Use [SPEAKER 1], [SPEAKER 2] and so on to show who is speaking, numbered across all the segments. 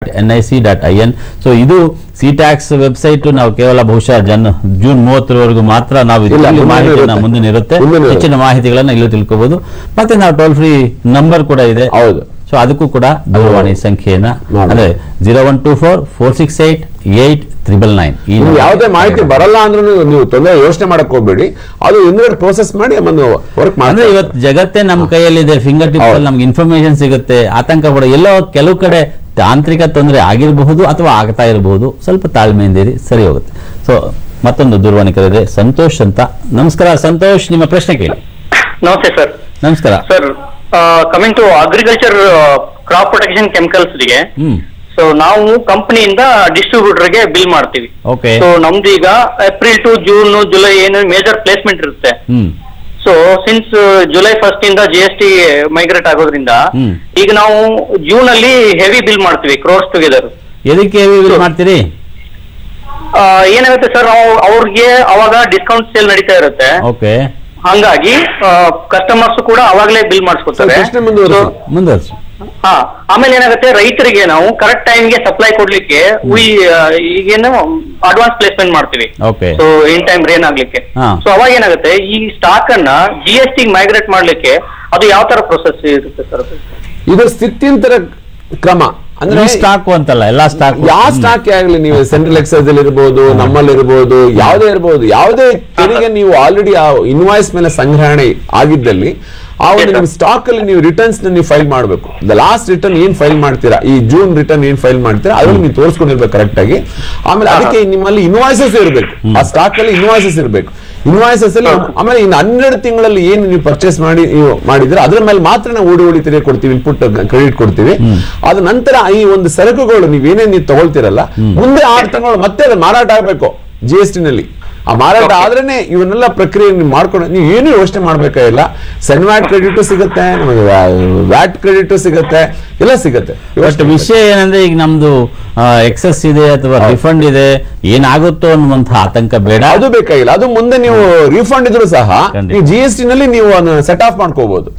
[SPEAKER 1] nic.in. So ಇದು ಸಿಟ್ಯಾಕ್ಸ್ website ನಾವು ಕೇವಲ ಬಹುಶಃ ಜೂನ್ 30ರವರೆಗೂ ಮಾತ್ರ ನಾವು ಇದರಲ್ಲಿ ಮಾಹಿತಿಯನ್ನು ಮುಂದಿರುತ್ತೆ. ಹೆಚ್ಚಿನ ಮಾಹಿತಿಗಳನ್ನು ಇಲ್ಲಿ ತಿಳ್ಕೋಬಹುದು. ಮತ್ತೆ ನಾವು ಟೋಲ್ ಫ್ರೀ ನಂಬರ್ ಕೂಡ ಇದೆ.
[SPEAKER 2] ಹೌದು.
[SPEAKER 1] ಸೊ ಅದಕ್ಕೂ ಕೂಡ ದೂರವಾಣಿ ಸಂಖ್ಯೆಯನ್ನ ಅಂದ್ರೆ 0124468899.
[SPEAKER 2] ಯಾವುದೇ ಮಾಹಿತಿ ಬರಲ್ಲ ಅಂದ್ರೂ ನೀವು ತೊಂದರೆ ಯೋಚನೆ ಮಾಡಕ್ ಹೋಗ್ಬೇಡಿ. ಅದು ಇನ್ವೆಸ್ಟ್ ಪ್ರೋಸೆಸ್ ಮಾಡಿ ವರ್ಕ್ ಮಾಡಿ.
[SPEAKER 1] ಇವತ್ತು ಜಗತ್ತೇ ನಮ್ಮ ಕೈಯಲ್ಲಿದೆ, ಫಿಂಗರ್ ಟಿಪ್ಸ್ ಅಲ್ಲಿ ನಮ್ಗೆ ಇನ್ಫಾರ್ಮೇಶನ್ ಸಿಗುತ್ತೆ. ಆತಂಕ ಕೂಡ ಎಲ್ಲೋ ಕೆಲವು ಕಡೆ ತಾಂತ್ರಿಕ ತೊಂದರೆ ಆಗಿರಬಹುದು ಅಥವಾ ಆಗ್ತಾ ಇರಬಹುದು. ಸ್ವಲ್ಪ ತಾಳ್ಮೆಯಿಂದಿರಿ, ಸರಿ ಹೋಗುತ್ತೆ. ಸೊ ಮತ್ತೊಂದು ದೂರವಾಣಿ ಕರೆ ಸಂತೋಷ್ ಅಂತ. ನಮಸ್ಕಾರ ಸಂತೋಷ್, ನಿಮ್ಮ ಪ್ರಶ್ನೆ ಕೇಳಿ.
[SPEAKER 3] ನಮಸ್ತೆ ಸರ್.
[SPEAKER 1] ನಮಸ್ಕಾರ
[SPEAKER 3] sir. Coming to agriculture crop protection chemicals ಗೆ, ಸೊ ನಾವು ಕಂಪನಿಯಿಂದ ಡಿಸ್ಟ್ರಿಬ್ಯೂಟರ್ಗೆ ಬಿಲ್ ಮಾಡ್ತೀವಿ. ಸೊ ನಮ್ದು ಈಗ ಏಪ್ರಿಲ್ ಟು ಜೂನ್ ಜುಲೈ ಏನು ಮೇಜರ್ ಪ್ಲೇಸ್ಮೆಂಟ್ ಇರುತ್ತೆ. ಸೊ ಸಿನ್ಸ್ ಜುಲೈ 1st ಇಂದ GST ಮೈಗ್ರೇಟ್ ಆಗೋದ್ರಿಂದ ಈಗ ನಾವು ಜೂನ್ ಅಲ್ಲಿ ಹೆವಿ ಬಿಲ್ ಮಾಡ್ತೀವಿ ಕ್ರೋರ್ಸ್ ಟುಗೆದರ್.
[SPEAKER 1] ಎದಕ್ಕೆ ಹೆವಿ ಬಿಲ್ ಮಾಡ್ತೀರಿ?
[SPEAKER 3] ಏನಾಗುತ್ತೆ ಸರ್, ಅವ್ರಿಗೆ ಅವಾಗ ಡಿಸ್ಕೌಂಟ್ ಸೇಲ್ ನಡೀತಾ ಇರುತ್ತೆ.
[SPEAKER 1] ಓಕೆ.
[SPEAKER 3] ಹಂಗಾಗಿ ಕಸ್ಟಮರ್ಸ್ ಕೂಡ ಅವಾಗಲೇ ಬಿಲ್ ಮಾಡಿಸ್ಕೊತಾರೆ. ಆಮೇಲೆ ಏನಾಗುತ್ತೆ, ರೈತರಿಗೆ ನಾವು ಕರೆಕ್ಟ್ ಟೈಮ್ಗೆ ಸಪ್ಲೈ ಕೊಡ್ಲಿಕ್ಕೆ ಈಗೇನು ಅಡ್ವಾನ್ಸ್ ಪ್ಲೇಸ್ಮೆಂಟ್ ಮಾಡ್ತೀವಿ. ಸೊ ಇನ್ ಟೈಮ್ ರೇನ್ ಆಗ್ಲಿಕ್ಕೆ. ಸೊ ಅವಾಗ ಏನಾಗುತ್ತೆ, ಈ ಸ್ಟಾಕ್ ಅನ್ನ GST ಮೈಗ್ರೇಟ್ ಮಾಡ್ಲಿಕ್ಕೆ ಅದು ಯಾವ ತರ ಪ್ರೊಸೆಸ್ ಇರುತ್ತೆ ಸರ್?
[SPEAKER 2] ಇದು ಸ್ಥಿತ್ಯಂತರ ಕ್ರಮ ಅಂದ್ರೆ
[SPEAKER 1] ಸ್ಟಾಕ್ ಅಂತಲ್ಲ, ಎಲ್ಲಾ ಸ್ಟಾಕ್,
[SPEAKER 2] ಯಾವ ಸ್ಟಾಕ್ ಆಗ್ಲಿ, ನೀವು ಸೆಂಟ್ರಲ್ ಎಕ್ಸೈಸ್ ಅಲ್ಲಿ ಇರಬಹುದು, ನಮ್ಮಲ್ಲಿ ಇರಬಹುದು, ಯಾವುದೇ ಇರಬಹುದು, ಯಾವುದೇ ತೆರಿಗೆ ನೀವು ಆಲ್ರೆಡಿ ಆ ಇನ್ವಾಯ್ಸ್ ಮೇಲೆ ಸಂಗ್ರಹಣೆ ಆಗಿದ್ದಲ್ಲಿ ಆ ಒಂದು ನಿಮ್ ಸ್ಟಾಕ್ ಅಲ್ಲಿ ನೀವು ರಿಟರ್ನ್ಸ್ ನೀವು ಫೈಲ್ ಮಾಡಬೇಕು. ದ ಲಾಸ್ಟ್ ರಿಟರ್ನ್ ಏನ್ ಫೈಲ್ ಮಾಡ್ತೀರಾ, ಈ ಜೂನ್ ರಿಟರ್ನ್ ಏನ್ ಫೈಲ್ ಮಾಡ್ತೀರಾ ಅದ್ರಲ್ಲಿ ನೀವು ತೋರಿಸ್ಕೊಂಡಿರ್ಬೇಕು ಕರೆಕ್ಟ್ ಆಗಿ. ಆಮೇಲೆ ಅದಕ್ಕೆ ನಿಮ್ಮಲ್ಲಿ ಇನ್ವಾಯ್ಸಸ್ ಇರಬೇಕು, ಆ ಸ್ಟಾಕ್ ಅಲ್ಲಿ ಇನ್ವಾಯ್ಸಸ್ ಇರಬೇಕು. ಇನ್ವಾಯ್ಸಸ್ ಅಲ್ಲಿ ಆಮೇಲೆ ಇನ್ನು 12 ತಿಂಗಳಲ್ಲಿ ಏನು ನೀವು ಪರ್ಚೇಸ್ ಮಾಡಿದ್ರೆ ಅದ್ರ ಮೇಲೆ ಮಾತ್ರ ನಾವು ಓಡಿ ತೆರಿಗೆ ಕೊಡ್ತೀವಿ, ಇನ್ಪುಟ್ ಕ್ರೆಡಿಟ್ ಕೊಡ್ತೀವಿ. ಅದ ನಂತರ ಈ ಒಂದು ಸರಕುಗಳು ನೀವೇನೇನು ನೀವು ತಗೊಳ್ತೀರಲ್ಲ, ಮುಂದೆ 6 ತಿಂಗಳು ಮತ್ತೆ ಅದು ಮಾರಾಟ ಆಗ್ಬೇಕು GST ನಲ್ಲಿ. ಆ ಮಾರಾಟ ಆದ್ರೇನೆ ಇವನ್ನೆಲ್ಲ ಪ್ರಕ್ರಿಯೆ ನೀವು ಮಾಡ್ಕೊಂಡು ನೀವು ಏನು ಯೋಚನೆ ಮಾಡ್ಬೇಕಾಗಿಲ್ಲ. ಸೆನ್ವ್ಯಾಟ್ ಕ್ರೆಡಿಟ್ ಸಿಗುತ್ತೆ, ನಮಗೆ ವ್ಯಾಟ್ ಕ್ರೆಡಿಟ್ ಸಿಗುತ್ತೆ, ಎಲ್ಲ ಸಿಗುತ್ತೆ.
[SPEAKER 1] ಬಟ್ ವಿಷಯ ಏನಂದ್ರೆ ಈಗ ನಮ್ದು ಎಕ್ಸೆಸ್ ಇದೆ ಅಥವಾ ರಿಫಂಡ್ ಇದೆ, ಏನಾಗುತ್ತೋ ಅನ್ನುವಂತಹ ಆತಂಕ ಬೇಡ.
[SPEAKER 2] ಅದು ಬೇಕಾಗಿಲ್ಲ. ಅದು ಮುಂದೆ ನೀವು ರಿಫಂಡ್ ಇದ್ರು ಸಹ ನೀವು GST ನಲ್ಲಿ ನೀವು ಸೆಟ್ ಆಫ್ ಮಾಡ್ಕೋಬಹುದು,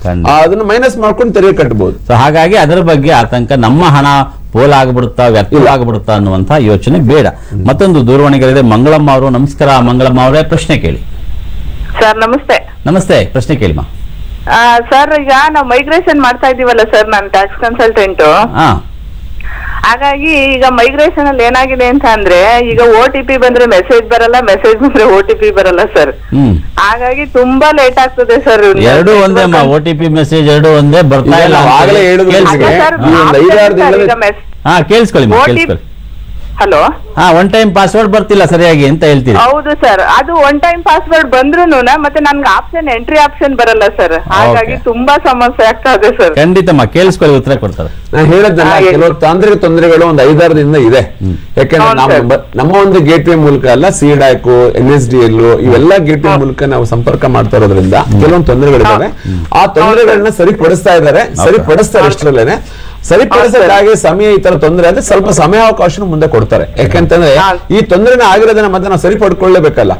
[SPEAKER 2] ಅದನ್ನು ಮೈನಸ್ ಮಾಡ್ಕೊಂಡು ತೆರಿಗೆ ಕಟ್ಟಬಹುದು.
[SPEAKER 1] ಸೊ ಹಾಗಾಗಿ ಅದರ ಬಗ್ಗೆ ಆತಂಕ, ನಮ್ಮ ಹಣ ಪೋಲಾಗ್ಬಿಡುತ್ತಾ ವ್ಯರ್ಥವಾಗ್ಬಿಡುತ್ತಾ ಅನ್ನುವಂತಹ ಯೋಚನೆ ಬೇಡ. ಮತ್ತೊಂದು ದೂರವಾಣಿಗಳಿದೆ. ಮಂಗಳಮ್ಮ ಅವರು. ನಮಸ್ಕಾರ ಮಂಗಳಮ್ಮ ಅವರೇ, ಪ್ರಶ್ನೆ ಕೇಳಿ.
[SPEAKER 4] ಸರ್ ನಮಸ್ತೆ.
[SPEAKER 1] ನಮಸ್ತೆ, ಪ್ರಶ್ನೆ ಕೇಳಿಮಾ.
[SPEAKER 4] ಸರ್ ಈಗ ನಾವು ಮೈಗ್ರೇಷನ್ ಮಾಡ್ತಾ ಇದೀವಲ್ಲ ಸರ್, ನಾನು ಟ್ಯಾಕ್ಸ್ ಕನ್ಸಲ್ಟೆಂಟ್. ಹಾಗಾಗಿ ಈಗ ಮೈಗ್ರೇಷನ್ ಅಲ್ಲಿ ಏನಾಗಿದೆ ಅಂತ ಅಂದ್ರೆ, ಈಗ OTP ಬಂದ್ರೆ ಮೆಸೇಜ್ ಬರಲ್ಲ, ಮೆಸೇಜ್ ಬಂದ್ರೆ OTP ಬರಲ್ಲ ಸರ್. ಹಾಗಾಗಿ ತುಂಬಾ ಲೇಟ್ ಆಗ್ತದೆ ಸರ್.
[SPEAKER 1] ಎರಡು ಒಂದೇ, OTP ಮೆಸೇಜ್ ಎರಡು ಒಂದೇ, ಬರ್ತಾ ಇಲ್ಲ. ಕೇಳಿಸ್ಕೊಳ್ಳಿ.
[SPEAKER 4] ಹಲೋ,
[SPEAKER 1] ಒನ್ ಟೈಮ್ ಪಾಸ್ವರ್ಡ್ ಬರ್ತಿಲ್ಲ ಸರಿಯಾಗಿ ಅಂತ ಹೇಳ್ತೀವಿ.
[SPEAKER 4] ಹೌದು ಸರ್, ಅದು ಒನ್ ಟೈಮ್ ಪಾಸ್ವರ್ಡ್ ಬಂದ್ರು ಮತ್ತೆ ನನ್ಗೆ ಆಪ್ಷನ್ ಎಂಟ್ರಿ ಆಪ್ಷನ್ ಬರಲ್ಲ ಸರ್. ಹಾಗಾಗಿ ತುಂಬಾ ಸಮಸ್ಯೆ ಆಗ್ತಾ ಇದೆ ಸರ್.
[SPEAKER 1] ಖಂಡಿತಮ್ಮ ಕೇಳಿಸ್ಕೊಳ್ಳಿ, ಉತ್ತರ ಕೊಡ್ತಾರೆ.
[SPEAKER 2] ನಾನು ಹೇಳಿದ್ನಲ್ಲ, ಕೆಲವು ತಾಂತ್ರಿಕ ತೊಂದರೆಗಳು ಒಂದು 5-6 ದಿನದಿಂದ ಇದೆ. ಯಾಕಂದ್ರೆ ನಮ್ಮ ಒಂದು ಗೇಟ್ ವೇ ಮೂಲಕ ಅಲ್ಲ, CDAC, NSDL ಇವೆಲ್ಲ ಗೇಟ್ ವೇ ಮೂಲಕ ನಾವು ಸಂಪರ್ಕ ಮಾಡ್ತಾ ಇರೋದ್ರಿಂದ ಕೆಲವೊಂದು ತೊಂದರೆಗಳಿದ್ದಾವೆ. ಆ ತೊಂದರೆಗಳನ್ನ ಸರಿಪಡಿಸ್ತಾ ಇದ್ದಾರೆ, ಸರಿಪಡಿಸ್ತಾರೆ. ಇಷ್ಟರಲ್ಲೇನೆ ಸರಿಪಡಿಸೋದಾಗಿ ಸಮಯ ಈ ತರ ತೊಂದರೆ ಆದ್ರೆ ಸ್ವಲ್ಪ ಸಮಯಾವಕಾಶ ಮುಂದೆ ಕೊಡ್ತಾರೆ. ಯಾಕಂತಂದ್ರೆ ಈ ತೊಂದರೆನ ಆಗಿರೋದನ್ನ ಮತ್ತೆ ನಾವು ಸರಿಪಡ್ಕೊಳ್ಳೇಬೇಕಲ್ಲ.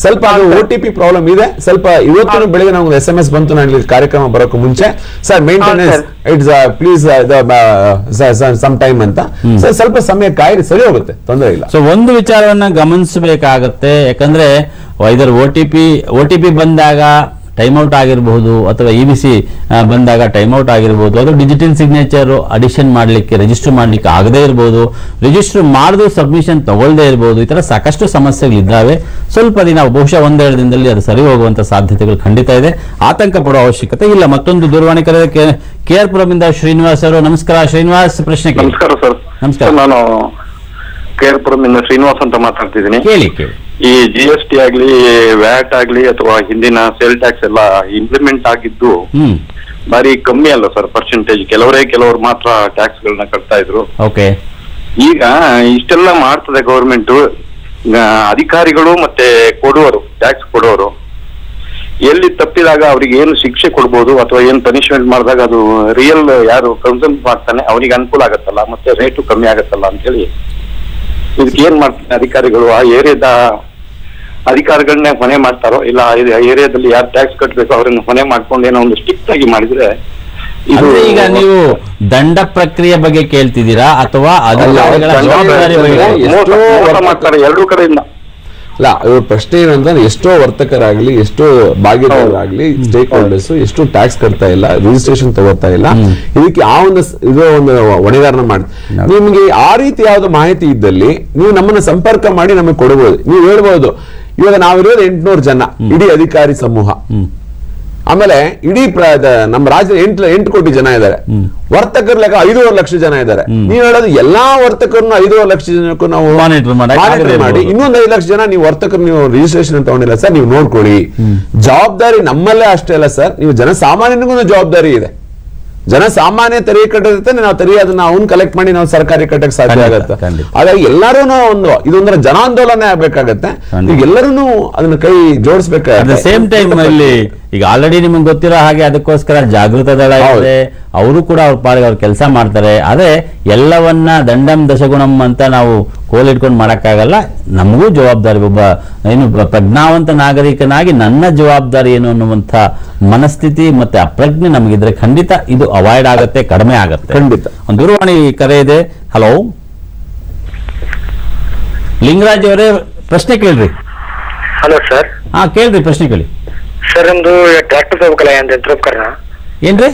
[SPEAKER 2] ಸ್ವಲ್ಪ ಅದು OTP ಪ್ರಾಬ್ಲಮ್ ಇದೆ. ಸ್ವಲ್ಪ ಇವತ್ತಿನ ಬೆಳಿಗ್ಗೆ ನಮ್ಗೆ SMS ಬಂತು, ನಾನು ಕಾರ್ಯಕ್ರಮ ಬರೋಕೆ ಮುಂಚೆ, sir maintenance it's please some time ಅಂತ. ಸ್ವಲ್ಪ ಸಮಯ ಕಾಯಿರಿ, ಸರಿ ಹೋಗುತ್ತೆ, ತೊಂದರೆ ಇಲ್ಲ.
[SPEAKER 1] ಸೊ ಒಂದು ವಿಚಾರವನ್ನ ಗಮನಿಸಬೇಕಾಗತ್ತೆ. ಯಾಕಂದ್ರೆ ಇದರ OTP ಬಂದಾಗ ಟೈಮ್ ಔಟ್ ಆಗಿರಬಹುದು, ಅಥವಾ EBC ಬಂದಾಗ ಟೈಮ್ ಔಟ್ ಆಗಿರಬಹುದು, ಅದು ಡಿಜಿಟಲ್ ಸಿಗ್ನೇಚರ್ ಅಡಿಷನ್ ಮಾಡ್ಲಿಕ್ಕೆ, ರಿಜಿಸ್ಟರ್ ಮಾಡ್ಲಿಕ್ಕೆ ಆಗದೇ ಇರಬಹುದು, ರಿಜಿಸ್ಟರ್ ಮಾಡಿದ್ರು ಸಬ್ಮಿಷನ್ ತಗೊಳ್ಳದೇ ಇರಬಹುದು. ಈ ತರ ಸಾಕಷ್ಟು ಸಮಸ್ಯೆಗಳಿದ್ದಾವೆ. ಸ್ವಲ್ಪ ದಿನ, ಬಹುಶಃ 1-2 ದಿನದಲ್ಲಿ ಅದು ಸರಿ ಹೋಗುವಂತ ಸಾಧ್ಯತೆಗಳು ಖಂಡಿತ ಇದೆ. ಆತಂಕ ಪಡುವ ಅವಶ್ಯಕತೆ ಇಲ್ಲ. ಮತ್ತೊಂದು ದೂರವಾಣಿ ಕರೆ KR ಪುರಮಿಂದ ಶ್ರೀನಿವಾಸ್ ಅವರು. ನಮಸ್ಕಾರ ಶ್ರೀನಿವಾಸ್, ಪ್ರಶ್ನೆ ಕೇಳಿ.
[SPEAKER 5] ನಮಸ್ಕಾರ ಸರ್.
[SPEAKER 1] ನಮಸ್ಕಾರ,
[SPEAKER 5] ನಾನು KR ಪುರಮಿಂದ ಶ್ರೀನಿವಾಸ್ ಅಂತ ಮಾತಾಡ್ತಿದ್ದೀನಿ.
[SPEAKER 1] ಕೇಳಿ.
[SPEAKER 5] ಈ GST ಆಗ್ಲಿ, ವ್ಯಾಟ್ ಆಗ್ಲಿ, ಅಥವಾ ಹಿಂದಿನ ಸೇಲ್ ಟ್ಯಾಕ್ಸ್ ಎಲ್ಲ ಇಂಪ್ಲಿಮೆಂಟ್ ಆಗಿದ್ದು ಬಾರಿ ಕಮ್ಮಿ ಅಲ್ಲ ಸರ್ ಪರ್ಸೆಂಟೇಜ್. ಕೆಲವರು ಮಾತ್ರ ಟ್ಯಾಕ್ಸ್ ಗಳನ್ನ ಕಟ್ತಾ ಇದ್ರು. ಈಗ ಇಷ್ಟೆಲ್ಲ ಮಾಡ್ತದೆ ಗವರ್ಮೆಂಟ್. ಅಧಿಕಾರಿಗಳು ಮತ್ತೆ ಟ್ಯಾಕ್ಸ್ ಕೊಡೋರು ಎಲ್ಲಿ ತಪ್ಪಿದಾಗ ಅವ್ರಿಗೆ ಏನು ಶಿಕ್ಷೆ ಕೊಡ್ಬೋದು, ಅಥವಾ ಏನ್ ಪನಿಷ್ಮೆಂಟ್ ಮಾಡಿದಾಗ ಅದು ರಿಯಲ್ ಯಾರು ಕನ್ಸಲ್ಟ್ ಮಾಡ್ತಾನೆ ಅವನಿಗೆ ಅನುಕೂಲ ಆಗತ್ತಲ್ಲ, ಮತ್ತೆ ರೇಟು ಕಮ್ಮಿ ಆಗತ್ತಲ್ಲ ಅಂತ ಹೇಳಿ ಇದಕ್ಕೆ ಏನ್ ಮಾಡ್ತಾರೆ ಅಧಿಕಾರಿಗಳು? ಆ ಏರಿಯಾದ ಅಧಿಕಾರಿಗಳನ್ನೇ ಹೊಣೆ ಮಾಡ್ತಾರೋ, ಇಲ್ಲ ಏರಿಯಾದಲ್ಲಿ ಯಾರು ಟ್ಯಾಕ್ಸ್ ಕಟ್ಟಬೇಕು ಅವ್ರನ್ನ ಹೊಣೆ ಮಾಡ್ಕೊಂಡು ಏನೋ ಒಂದು ಸ್ಟ್ರಿಕ್ಟ್ ಆಗಿ ಮಾಡಿದ್ರೆ
[SPEAKER 1] ಅಂದ್ರೆ ಈಗ ನೀವು ದಂಡ ಪ್ರಕ್ರಿಯೆ ಬಗ್ಗೆ ಕೇಳ್ತಿದ್ದೀರಾ ಅಥವಾ ಅಧಿಕಾರಿಗಳ ಜವಾಬ್ದಾರಿ ಬಗ್ಗೆ?
[SPEAKER 5] ಎರಡೂ ಕಡೆಯಿಂದ
[SPEAKER 2] ಅಲ್ಲ, ಇವ್ರ ಪ್ರಶ್ನೆ ಏನಂದ್ರೆ ಎಷ್ಟೋ ವರ್ತಕರಾಗ್ಲಿ, ಎಷ್ಟೋ ಭಾಗಿದಾರರಾಗ್ಲಿ, ಸ್ಟೇಕ್ ಹೋಲ್ಡರ್ಸ್ ಎಷ್ಟು ಟ್ಯಾಕ್ಸ್ ಕಟ್ತಾ ಇಲ್ಲ, ರಿಜಿಸ್ಟ್ರೇಷನ್ ತಗೋತಾ ಇಲ್ಲ. ಇದಕ್ಕೆ ಆ ಒಂದು ಹೊಣೆಗಾರನ ಮಾಡಿ ನಿಮ್ಗೆ ಆ ರೀತಿ ಯಾವ್ದು ಮಾಹಿತಿ ಇದ್ದಲ್ಲಿ ನೀವು ನಮ್ಮನ್ನ ಸಂಪರ್ಕ ಮಾಡಿ ನಮಗೆ ಕೊಡಬಹುದು. ನೀವು ಹೇಳ್ಬಹುದು, ಇವಾಗ ನಾವಿರೋದು 800 ಜನ ಇಡೀ ಅಧಿಕಾರಿ ಸಮೂಹ. ಆಮೇಲೆ ಇಡೀ ನಮ್ಮ ರಾಜ್ಯದ 8 ಕೋಟಿ ಜನ ಇದ್ದಾರೆ. ವರ್ತಕರ ಲೆಕ್ಕ 5.5 ಲಕ್ಷ ಜನ ಇದ್ದಾರೆ. ನೀವು ಹೇಳೋದು ಎಲ್ಲಾ ವರ್ತಕರನ್ನು 5.5 ಲಕ್ಷ ಜನಕ್ಕೂ ನಾವು
[SPEAKER 1] ಮಾನಿಟರ್
[SPEAKER 2] ಮಾಡಿ ಇನ್ನೊಂದು 5 ಲಕ್ಷ ಜನ ನೀವು ವರ್ತಕರು ನೀವು ರಿಜಿಸ್ಟ್ರೇಷನ್ ತಗೊಂಡಿಲ್ಲ ಸರ್, ನೀವು ನೋಡ್ಕೊಳ್ಳಿ. ಜವಾಬ್ದಾರಿ ನಮ್ಮಲ್ಲೇ ಅಷ್ಟೇ ಅಲ್ಲ ಸರ್, ನೀವು ಜನಸಾಮಾನ್ಯನಿಗೂ ಜವಾಬ್ದಾರಿ ಇದೆ. ಜನಸಾಮಾನ್ಯ ತೆರಿಗೆ ಕಟ್ಟುತ್ತೆ, ನಾವು ತೆರಿಗೆ ಅದನ್ನ ಅವ್ನು ಕಲೆಕ್ಟ್ ಮಾಡಿ ನಾವು ಸರ್ಕಾರಿ ಕಟ್ಟಕ್ಕೆ ಸಾಧ್ಯ ಆಗುತ್ತೆ. ಹಾಗಾಗಿ ಎಲ್ಲರೂ ಇದೊಂದರ ಜನಾಂದೋಲನ ಆಗ್ಬೇಕಾಗತ್ತೆ. ಈಗ ಎಲ್ಲರೂ ಅದನ್ನ ಕೈ ಜೋಡಿಸ್ಬೇಕಾಗುತ್ತೆ.
[SPEAKER 1] ಸೇಮ್ ಟೈಮ್ ಅಲ್ಲಿ ಈಗ ಆಲ್ರೆಡಿ ನಿಮ್ಗೆ ಗೊತ್ತಿರೋ ಹಾಗೆ ಅದಕ್ಕೋಸ್ಕರ ಜಾಗೃತ ದಳ ಇದೆ, ಅವರು ಕೂಡ ಅವ್ರ ಪಾಡಿಗೆ ಅವ್ರ ಕೆಲಸ ಮಾಡ್ತಾರೆ. ಆದ್ರೆ ಎಲ್ಲವನ್ನ ದಂಡಂ ದಶಗುಣಂ ಅಂತ ನಾವು ಕೋಲಿಟ್ಕೊಂಡು ಮಾಡಕ್ಕಾಗಲ್ಲ. ನಮಗೂ ಜವಾಬ್ದಾರಿ, ಒಬ್ಬ ಏನು ಪ್ರಜ್ಞಾವಂತ ನಾಗರಿಕನಾಗಿ ನನ್ನ ಜವಾಬ್ದಾರಿ ಏನು ಅನ್ನುವಂಥ ಮನಸ್ಥಿತಿ ಮತ್ತೆ ಅಪ್ರಜ್ಞೆ ನಮಗಿದ್ರೆ ಖಂಡಿತ ಇದು ಅವಾಯ್ಡ್ ಆಗತ್ತೆ, ಕಡಿಮೆ ಆಗತ್ತೆ.
[SPEAKER 2] ಖಂಡಿತ.
[SPEAKER 1] ಒಂದು ದೂರವಾಣಿ ಕರೆ ಇದೆ. ಹಲೋ ಲಿಂಗರಾಜ್ ಅವರೇ, ಪ್ರಶ್ನೆ ಕೇಳ್ರಿ.
[SPEAKER 6] Hello sir.
[SPEAKER 1] ಹಾ ಕೇಳ್ರಿ, ಪ್ರಶ್ನೆ ಕೇಳಿ
[SPEAKER 6] ಸರ್. ಒಂದು ಟ್ರ್ಯಾಕ್ಟರ್ ತಗೋಬೇಕಲ್ಲ, ಯಂತ್ರೋಪಕರಣ.
[SPEAKER 1] ಏನ್ರಿ?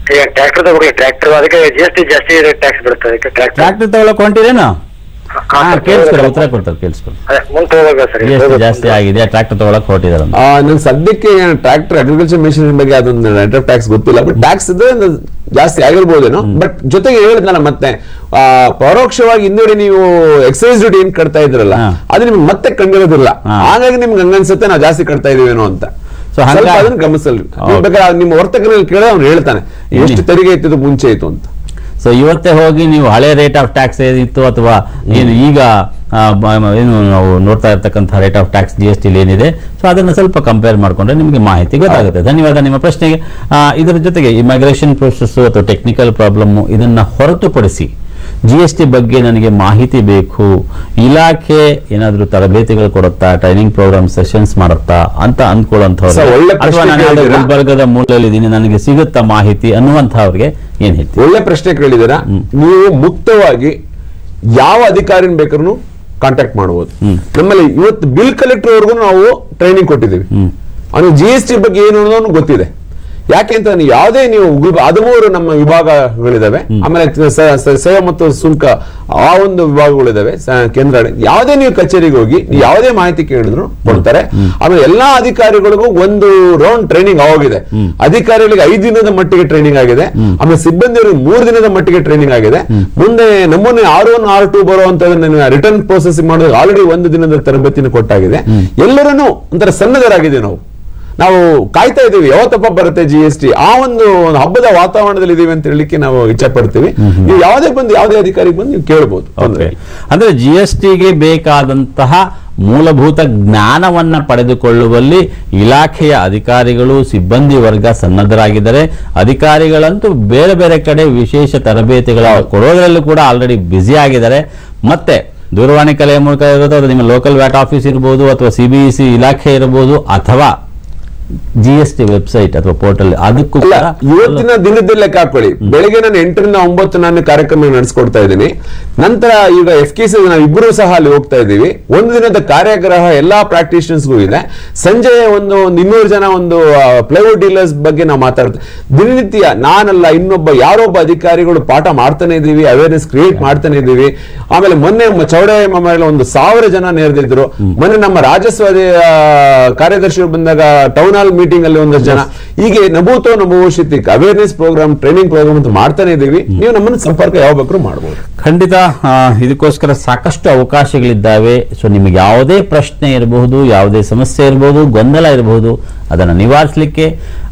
[SPEAKER 6] ಟ್ರ್ಯಾಕ್ಟರ್ ತಗೋಬೇಕಲ್ಲ, ಟ್ರ್ಯಾಕ್ಟರ್ ಅದಕ್ಕೆ GST ಜಾಸ್ತಿ ಟ್ಯಾಕ್ಸ್ ಬರುತ್ತೆ. ಅದಕ್ಕೆ
[SPEAKER 1] ಟ್ರ್ಯಾಕ್ಟರ್ ತಗೊಳಕ್ ಹೊಂಟಿರೇನು? ಕೇಳಿಸ್ಕೊಡಿ, ಉತ್ತರ ಕೊಡ್ತಾರೆ, ಕೇಳಿಸ್ಕೊಡಿ. ಜಾಸ್ತಿ ಆಗಿದೆ, ಟ್ರ್ಯಾಕ್ಟರ್ ತಗೊಳಕ್ ಹೊರಟಿದ್ದಾರೆ.
[SPEAKER 2] ನನ್ ಸದ್ಯಕ್ಕೆ ಟ್ರ್ಯಾಕ್ಟರ್ ಅಗ್ರಿಕಲ್ಚರ್ ಮೆಷಿನರಿ ಬಗ್ಗೆ ಅದೊಂದು ನೆಟ್ ಟ್ಯಾಕ್ಸ್ ಗೊತ್ತಿಲ್ಲ, ಬಟ್ ಟ್ಯಾಕ್ಸ್ ಇದ್ರೆ ಜಾಸ್ತಿ ಆಗಿರ್ಬೋದೇನೋ. ಬಟ್ ಜೊತೆಗೆ ಹೇಳಿದ್ನಲ್ಲ, ಮತ್ತೆ ಪರೋಕ್ಷವಾಗಿ ಹಿಂದೆ ನೀವು ಎಕ್ಸೈಸ್ ಡ್ಯೂಟಿ ಏನ್ ಕಟ್ತಾ ಇದ್ರಲ್ಲ, ಅದು ನಿಮ್ಗೆ ಮತ್ತೆ ಕಂಡಿರೋದಿಲ್ಲ. ಹಾಗಾಗಿ ನಿಮ್ಗೆ ಹಂಗನ್ಸುತ್ತೆ ನಾವು ಜಾಸ್ತಿ ಕಟ್ತಾ ಇದೀವೇನೋ ಅಂತ. ಅದನ್ನ ಗಮನಿಸಲ್ರಿ. ಬೇಕಾದ್ರೆ ನಿಮ್ಮ ವರ್ತಕರಲ್ಲಿ ಕೇಳಿದ್ರೆ ಅವ್ನು ಹೇಳ್ತಾನೆ ಎಷ್ಟು ತೆರಿಗೆ ಇತ್ತು ಮುಂಚೆ ಇತ್ತು ಅಂತ.
[SPEAKER 1] ಸೊ ಇವತ್ತೇ ಹೋಗಿ ನೀವು ಹಳೆ ರೇಟ್ ಆಫ್ ಟ್ಯಾಕ್ಸ್ ಏನಿತ್ತು ಅಥವಾ ಏನು ಈಗ ಏನು ನಾವು ನೋಡ್ತಾ ಇರ್ತಕ್ಕಂಥ ರೇಟ್ ಆಫ್ ಟ್ಯಾಕ್ಸ್ GST ಏನಿದೆ, ಸೊ ಅದನ್ನು ಸ್ವಲ್ಪ ಕಂಪೇರ್ ಮಾಡಿಕೊಂಡ್ರೆ ನಿಮಗೆ ಮಾಹಿತಿ ಗೊತ್ತಾಗುತ್ತೆ. ಧನ್ಯವಾದ ನಿಮ್ಮ ಪ್ರಶ್ನೆಗೆ. ಇದರ ಜೊತೆಗೆ ಇಮಿಗ್ರೇಷನ್ ಪ್ರೊಸೆಸ್ ಅಥವಾ ಟೆಕ್ನಿಕಲ್ ಪ್ರಾಬ್ಲಮ್ ಇದನ್ನ ಹೊರತುಪಡಿಸಿ GST ಬಗ್ಗೆ ನನಗೆ ಮಾಹಿತಿ ಬೇಕು, ಇಲಾಖೆ ಏನಾದ್ರೂ ತರಬೇತಿಗಳು ಕೊಡುತ್ತಾ, ಟ್ರೈನಿಂಗ್ ಪ್ರೋಗ್ರಾಮ್ ಸೆಷನ್ಸ್ ಮಾಡುತ್ತಾ ಅಂತ ಅಂದ್ಕೊಳ್ಳುವಂಥವ್ರು, ಅಥವಾ ನಾನು ಗುಲ್ಬರ್ಗದ ಮೂಲದಲ್ಲಿ ಇದ್ದೀನಿ ನನಗೆ ಸಿಗುತ್ತಾ ಮಾಹಿತಿ ಅನ್ನುವಂಥವ್ರಿಗೆ ಏನ್ ಹೇಳ್ತೀವಿ?
[SPEAKER 2] ಒಳ್ಳೆ ಪ್ರಶ್ನೆ ಕೇಳಿದ್ದೀರಾ. ನೀವು ಮುಕ್ತವಾಗಿ ಯಾವ ಅಧಿಕಾರಿನ ಬೇಕಾದ್ರೂ ಕಾಂಟ್ಯಾಕ್ಟ್ ಮಾಡಬಹುದು. ನಮ್ಮಲ್ಲಿ ಇವತ್ತು ಬಿಲ್ ಕಲೆಕ್ಟರ್ ಅವ್ರಿಗೂ ನಾವು ಟ್ರೈನಿಂಗ್ ಕೊಟ್ಟಿದ್ದೀವಿ. ಅವನು GST ಬಗ್ಗೆ ಏನು ಅನ್ನೋದು ಗೊತ್ತಿದೆ. ಯಾಕೆ ಅಂತ ಯಾವುದೇ ನೀವು 13 ನಮ್ಮ ವಿಭಾಗಗಳಿದಾವೆ. ಆಮೇಲೆ ಸೇವೆ ಮತ್ತು ಸುಂಕ ಆ ಒಂದು ವಿಭಾಗಗಳಿದಾವೆ ಕೇಂದ್ರ. ಯಾವುದೇ ನೀವು ಕಚೇರಿಗೆ ಹೋಗಿ ಯಾವುದೇ ಮಾಹಿತಿ ಕೇಳಿದ್ರು ಕೊಡ್ತಾರೆ. ಆಮೇಲೆ ಎಲ್ಲಾ ಅಧಿಕಾರಿಗಳಿಗೂ ಒಂದು ರೌಂಡ್ ಟ್ರೈನಿಂಗ್ ಆಗಿದೆ. ಅಧಿಕಾರಿಗಳಿಗೆ 5 ದಿನದ ಮಟ್ಟಿಗೆ ಟ್ರೈನಿಂಗ್ ಆಗಿದೆ. ಆಮೇಲೆ ಸಿಬ್ಬಂದಿಯವರಿಗೆ 3 ದಿನದ ಮಟ್ಟಿಗೆ ಟ್ರೈನಿಂಗ್ ಆಗಿದೆ. ಮುಂದೆ ನಮ್ಮನ್ನೇ R1 R2 ಬರುವಂತದನ್ನ ರಿಟರ್ನ್ ಪ್ರೊಸೆಸಿಂಗ್ ಮಾಡೋದು ಆಲ್ರೆಡಿ 1 ದಿನದ ತರಬೇತಿನ ಕೊಟ್ಟಾಗಿದೆ. ಎಲ್ಲರನ್ನೂ ಒಂಥರ ಸನ್ನದ್ಧರಾಗಿದೆ. ನಾವು ಕಾಯ್ತಾ ಇದ್ದೀವಿ ಯಾವತ್ತಪ್ಪ ಬರುತ್ತೆ GST. ಆ ಒಂದು ಹಬ್ಬದ ವಾತಾವರಣದಲ್ಲಿ ಇದೀವಿ ಅಂತ ಹೇಳಲಿಕ್ಕೆ ನಾವು ಇಚ್ಛೆ ಪಡ್ತೀವಿ. ನೀವು ಯಾವುದೇ ಬಂದು ಯಾವುದೇ ಅಧಿಕಾರಿಗೆ ಬಂದು ನೀವು ಕೇಳಬಹುದು.
[SPEAKER 1] ಅಂದ್ರೆ GSTಗೆ ಬೇಕಾದಂತಹ ಮೂಲಭೂತ ಜ್ಞಾನವನ್ನ ಪಡೆದುಕೊಳ್ಳುವಲ್ಲಿ ಇಲಾಖೆಯ ಅಧಿಕಾರಿಗಳು, ಸಿಬ್ಬಂದಿ ವರ್ಗ ಸನ್ನದ್ಧರಾಗಿದ್ದಾರೆ. ಅಧಿಕಾರಿಗಳಂತೂ ಬೇರೆ ಬೇರೆ ಕಡೆ ವಿಶೇಷ ತರಬೇತಿಗಳ ಕೊಡೋದ್ರಲ್ಲೂ ಕೂಡ ಆಲ್ರೆಡಿ ಬ್ಯುಸಿ ಆಗಿದ್ದಾರೆ. ಮತ್ತೆ ದೂರವಾಣಿ ಕಲೆಯ ಮೂಲಕ ಇರೋದು, ಅದು ನಿಮ್ಮ ಲೋಕಲ್ ವ್ಯಾಟ್ ಆಫೀಸ್ ಇರಬಹುದು, ಅಥವಾ CBEC ಇಲಾಖೆ ಇರಬಹುದು, ಅಥವಾ GST ವೆಬ್ಸೈಟ್ ಅಥವಾ ಪೋರ್ಟಲ್. ಅದಕ್ಕೂ
[SPEAKER 2] ಇವತ್ತಿನ ದಿನದ ಲೆಕ್ಕ ಹಾಕೊಳ್ಳಿ. ಬೆಳಿಗ್ಗೆ ನಾನು 8 ರಿಂದ 9 ನಾನು ಕಾರ್ಯಕ್ರಮ ನಡೆಸ್ಕೊಡ್ತಾ ಇದ್ದೀನಿ. ನಂತರ ಈಗ FKC ನಾವು ಇಬ್ಬರು ಸಹ ಅಲ್ಲಿ ಹೋಗ್ತಾ ಇದ್ದೀವಿ. ಒಂದು ದಿನದ ಕಾರ್ಯಾಗಾರ ಎಲ್ಲಾ ಪ್ರಾಕ್ಟೀಷನರ್ಸ್ಗೂ ಇದೆ. ಸಂಜೆ ಒಂದು 200 ಜನ ಒಂದು ಪ್ಲೈವುಡ್ ಡೀಲರ್ಸ್ ಬಗ್ಗೆ ನಾವು ಮಾತಾಡ್ತೀವಿ. ದಿನನಿತ್ಯ ನಾನಲ್ಲ ಇನ್ನೊಬ್ಬ ಯಾರೊಬ್ಬ ಅಧಿಕಾರಿಗಳು ಪಾಠ ಮಾಡ್ತಾನೆ ಇದೀವಿ, ಅವೇರ್ನೆಸ್ ಕ್ರಿಯೇಟ್ ಮಾಡ್ತಾನೆ ಇದೀವಿ. ಆಮೇಲೆ ಮೊನ್ನೆ ಚೌಡೆ ಮೇಲೆ 1,000 ಜನ ನೆರೆದಿದ್ರು. ಮೊನ್ನೆ ನಮ್ಮ ರಾಜಸ್ವ ಕಾರ್ಯದರ್ಶಿಗಳು ಬಂದಾಗ ಟೌನ್ ಹಾಲ್ ಮೀಟಿಂಗ್ ಅಲ್ಲಿ 1 ಜನ. ಹೀಗೆ ನಭೂತೋ ನಭವಿಷ್ಯತಿ ಅವೇರ್ನೆಸ್ ಪ್ರೋಗ್ರಾಮ್, ಟ್ರೈನಿಂಗ್ ಪ್ರೋಗ್ರಾಮ್ ಅಂತ ಮಾಡ್ತಾನೆ ಇದೀವಿ. ನೀವು ನಮ್ಮನ್ನು ಸಂಪರ್ಕ ಯಾವ ಬೇಕಾದ್ರೂ ಮಾಡಬಹುದು.
[SPEAKER 1] ಖಂಡಿತ ಇದಕ್ಕೋಸ್ಕರ ಸಾಕಷ್ಟು ಅವಕಾಶಗಳಿದ್ದಾವೆ. ಸೊ ನಿಮಗೆ ಯಾವುದೇ ಪ್ರಶ್ನೆ ಇರಬಹುದು, ಯಾವುದೇ ಸಮಸ್ಯೆ ಇರಬಹುದು, ಗೊಂದಲ ಇರಬಹುದು, ಅದನ್ನು ನಿವಾರಿಸಲಿಕ್ಕೆ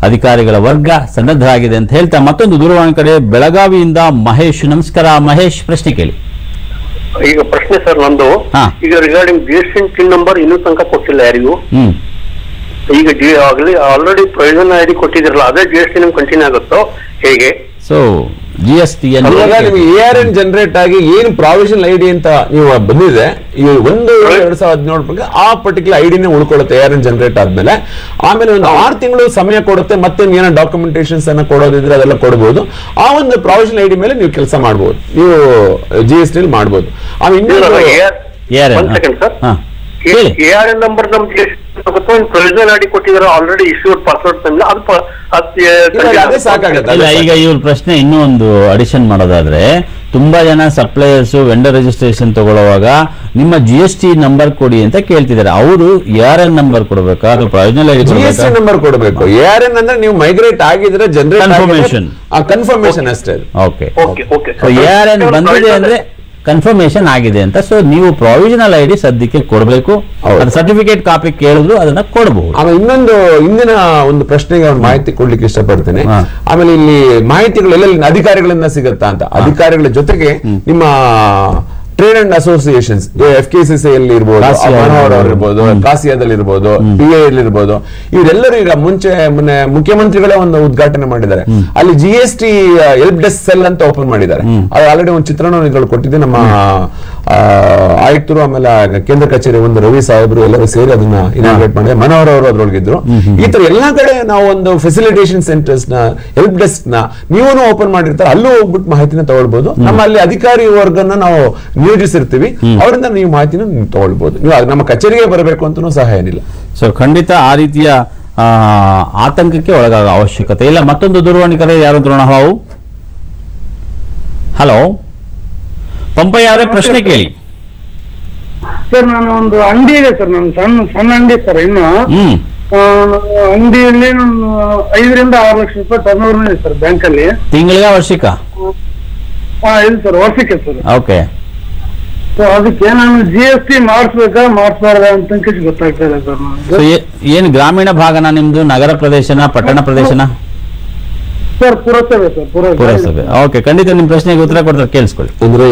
[SPEAKER 1] ಅಧಿಕಾರಿಗಳ ವರ್ಗ ಸನ್ನದ್ಧರಾಗಿದೆ ಅಂತ ಹೇಳ್ತಾ ಮತ್ತೊಂದು ದೂರವಾಣಿ ಕಡೆ ಬೆಳಗಾವಿಯಿಂದ ಮಹೇಶ್. ನಮಸ್ಕಾರ ಮಹೇಶ್, ಪ್ರಶ್ನೆ ಕೇಳಿ.
[SPEAKER 5] ಈಗ ಪ್ರಶ್ನೆ ಸರ್ ನಂದು, ಈಗ ರಿಗಾರ್ಡಿಂಗ್ GST ಪಿನ್ ನಂಬರ್ ಇನ್ನೂ ತನಕ ಕೊಟ್ಟಿಲ್ಲ ಯಾರಿಗೂ. ಈಗ ಆಲ್ರೆಡಿ ಪ್ರಯೋಜನ ID ಕೊಟ್ಟಿದ್ರಲ್ಲ, ಅದೇ GST ನಿಮ್ಗೆ ಕಂಟಿನ್ಯೂ ಆಗುತ್ತೋ ಹೇಗೆ?
[SPEAKER 1] ಸೊ GST
[SPEAKER 2] ನಿಮಗೆ ARN ಜನರೇಟ್ ಆಗಿ ಏನು ಪ್ರಾವಿಷನಲ್ ಐಡಿ ಅಂತ ನೀವು ಬಂದಿದೆ ಈ 1/2017 ಆ ಪರ್ಟಿಕ್ಯುಲರ್ ಐಡಿನೇ ಉಳ್ಕೊಳ್ಳುತ್ತೆ ARN ಜನರೇಟ್ ಆದ್ಮೇಲೆ. ಆಮೇಲೆ ಒಂದು 6 ತಿಂಗಳು ಸಮಯ ಕೊಡುತ್ತೆ, ಮತ್ತೆ ಏನೋ ಡಾಕ್ಯುಮೆಂಟೇಶನ್ಸ್ ಅನ್ನ ಕೊಡೋದಿದ್ರೆ ಅದೆಲ್ಲ ಕೊಡಬಹುದು. ಆ ಒಂದು ಪ್ರಾವಿಷನಲ್ ಐಡಿ ಮೇಲೆ ನೀವು ಕೆಲಸ ಮಾಡಬಹುದು, ನೀವು GST ಮಾಡಬಹುದು.
[SPEAKER 6] ARN ನಂಬರ್ ನಮ್ಗೆ ಪ್ರೊವಿಷನಲ್ ಐಡಿ ಕೊಟ್ಟಿದ್ದಾರೆ ಆಲ್ರೆಡಿ ಇಶ್ಯೂಡ್ ಪಾಸ್ವರ್ಡ್
[SPEAKER 2] ಅದೇ ಸಾಕಾಗುತ್ತೆ.
[SPEAKER 1] ಈಗ ಇವ್ರ ಪ್ರಶ್ನೆ ಇನ್ನೂ ಒಂದು ಅಡಿಷನ್ ಮಾಡೋದಾದ್ರೆ, ತುಂಬಾ ಜನ ಸಪ್ಲೈಯರ್ಸ್ ವೆಂಡರ್ ರಿಜಿಸ್ಟ್ರೇಷನ್ ತಗೊಳ್ಳುವಾಗ ನಿಮ್ಮ GST ನಂಬರ್ ಕೊಡಿ ಅಂತ ಕೇಳ್ತಿದ್ದಾರೆ. ಅವರು ARN ನಂಬರ್ ಕೊಡಬೇಕಾ ಅಥವಾ ಪ್ರೊವಿಷನಲ್ ಐಡಿ
[SPEAKER 2] GST ನಂಬರ್ ಕೊಡಬೇಕು. ARN ಅಂದ್ರೆ ನೀವು ಮೈಗ್ರೇಟ್ ಆಗಿದ್ರೆ ಜನರೇಟ್ ಕನ್ಫರ್ಮೇಶನ್ ಅಷ್ಟೇ.
[SPEAKER 1] ಓಕೆ, ARN ಬಂದಿದೆ ಅಂದ್ರೆ ಕನ್ಫರ್ಮೇಶನ್ ಆಗಿದೆ ಅಂತ. ಸೊ ನೀವು ಪ್ರಾವಿಷನಲ್ ಐಡಿ ಸದ್ಯಕ್ಕೆ ಕೊಡಬೇಕು. ಸರ್ಟಿಫಿಕೇಟ್ ಕಾಪಿ ಕೇಳಿದ್ರು ಅದನ್ನ ಕೊಡಬಹುದು.
[SPEAKER 2] ಆಮೇಲೆ ಇನ್ನೊಂದು ಇಂದಿನ ಒಂದು ಪ್ರಶ್ನೆಗೆ ಒಂದು ಮಾಹಿತಿ ಕೊಡ್ಲಿಕ್ಕೆ ಇಷ್ಟಪಡ್ತೇನೆ. ಆಮೇಲೆ ಇಲ್ಲಿ ಮಾಹಿತಿಗಳೆಲ್ಲ ಅಧಿಕಾರಿಗಳಿಂದ ಸಿಗುತ್ತಾ ಅಂತ. ಅಧಿಕಾರಿಗಳ ಜೊತೆಗೆ ನಿಮ್ಮ ಟ್ರೇಡ್ ಅಂಡ್ ಅಸೋಸಿಯೇಷನ್ಸ್ FKCCI ಅಲ್ಲಿ ಇರ್ಬೋದು, ಮನೋಹರ್ ಅವರು ಇರ್ಬೋದು, ಕಾಸಿಯಾದಲ್ಲಿ ಇರ್ಬೋದು, PA ಇರ್ಬೋದು, ಇವರೆಲ್ಲರೂ ಈಗ ಮೊನ್ನೆ ಮುಖ್ಯಮಂತ್ರಿಗಳೇ ಒಂದು ಉದ್ಘಾಟನೆ ಮಾಡಿದ್ದಾರೆ. ಅಲ್ಲಿ GST ಹೆಲ್ಪ್ ಡೆಸ್ಕ್ ಸೆಲ್ ಅಂತ ಓಪನ್ ಮಾಡಿದ್ದಾರೆ. ಅದು ಆಲ್ರೆಡಿ ಒಂದು ಚಿತ್ರಣವನ್ನು ಇದ್ರಲ್ಲಿ ಕೊಟ್ಟಿದ್ದೆ. ನಮ್ಮ ಆಯುಕ್ತರು ಆಮೇಲೆ ಕೇಂದ್ರ ಕಚೇರಿ ಒಂದು ರವಿ ಸಾಹೇಬರು ಎಲ್ಲರೂ ಸೇರಿ ಅದನ್ನ ಇನಾಗ್ರೇಟ್ ಮಾಡಿದ್ದಾರೆ. ಮನೋಹರ್ ಅವರು ಅದ್ರೊಳಗಿದ್ರು. ಈ ತರ ಎಲ್ಲಾ ಕಡೆ ನಾವು ಒಂದು ಫೆಸಿಲಿಟೇಷನ್ ಸೆಂಟರ್ಸ್ ನ ಹೆಲ್ಪ್ ಡೆಸ್ಕ್ ನ ನೀವು ಓಪನ್ ಮಾಡಿರ್ತಾರೆ, ಅಲ್ಲೂ ಹೋಗ್ಬಿಟ್ಟು ಮಾಹಿತಿನ ತಗೊಳ್ಬಹುದು. ನಮ್ಮ ಅಲ್ಲಿ ಅಧಿಕಾರಿ ವರ್ಗನ ನಾವು ನಿಯೋಜಿಸಿರ್ತೀವಿ, ಅವರಿಂದ ನೀವು ಮಾಹಿತಿನ ನೀವು ತಗೊಳ್ಬಹುದು. ನೀವು ನಮ್ಮ ಕಚೇರಿಗೆ ಬರಬೇಕು ಅಂತನೂ ಸಹ ಏನಿಲ್ಲ.
[SPEAKER 1] ಸೊ ಖಂಡಿತ ಆ ರೀತಿಯ ಆತಂಕಕ್ಕೆ ಒಳಗಾಗ ಅವಶ್ಯಕತೆ ಇಲ್ಲ. ಮತ್ತೊಂದು ದೂರವಾಣಿ ಕರೆ ಯಾರು ನಾವು. ಹಲೋ ಪಂಪಯ್ಯ ಅವರೇ, ಪ್ರಶ್ನೆ ಕೇಳಿ
[SPEAKER 7] ಸರ್. ನಾನು ಒಂದು ಅಂಗಡಿ ಇದೆ ಸರ್, ನಾನು ಸಣ್ಣ ಅಂಗಡಿ ಸರ್. ಇನ್ನು ಅಂಗಡಿಯಲ್ಲಿ ನಾನು 5 ರಿಂದ 6 ಲಕ್ಷ ರೂಪಾಯಿ ಟರ್ನ್ ಓವರ್ ಇದೆ ಸರ್ ಬ್ಯಾಂಕ್ ಅಲ್ಲಿ.
[SPEAKER 1] ತಿಂಗಳಿಗೆ ವರ್ಷಕ್ಕ?
[SPEAKER 7] ಇಲ್ಲ ಸರ್, ವರ್ಷಕ್ಕೆ ಸರ್.
[SPEAKER 1] ಓಕೆ.
[SPEAKER 7] ಸೊ ಅದಕ್ಕೆ ನಾನು GST ಮಾಡಿಸ್ಬೇಕಾ ಮಾಡಿಸ್ಬಾರ್ದ ಅಂತ ಗೊತ್ತಾಗ್ತಾ ಇದೆ ಸರ್.
[SPEAKER 1] ಏನು ಗ್ರಾಮೀಣ ಭಾಗನ ನಿಮ್ದು, ನಗರ ಪ್ರದೇಶನ, ಪಟ್ಟಣ ಪ್ರದೇಶನ?
[SPEAKER 7] ಸರ್ ಪುರಸಭೆ ಸರ್,
[SPEAKER 1] ಪುರಸಭೆ. ಓಕೆ, ಖಂಡಿತ ನಿಮ್ ಪ್ರಶ್ನೆಗೆ ಉತ್ತರ ಕೊಡ್ತಾರೆ, ಕೇಳಿಸ್ಕೊಳ್ಳಿ.
[SPEAKER 2] ಅಂದ್ರೆ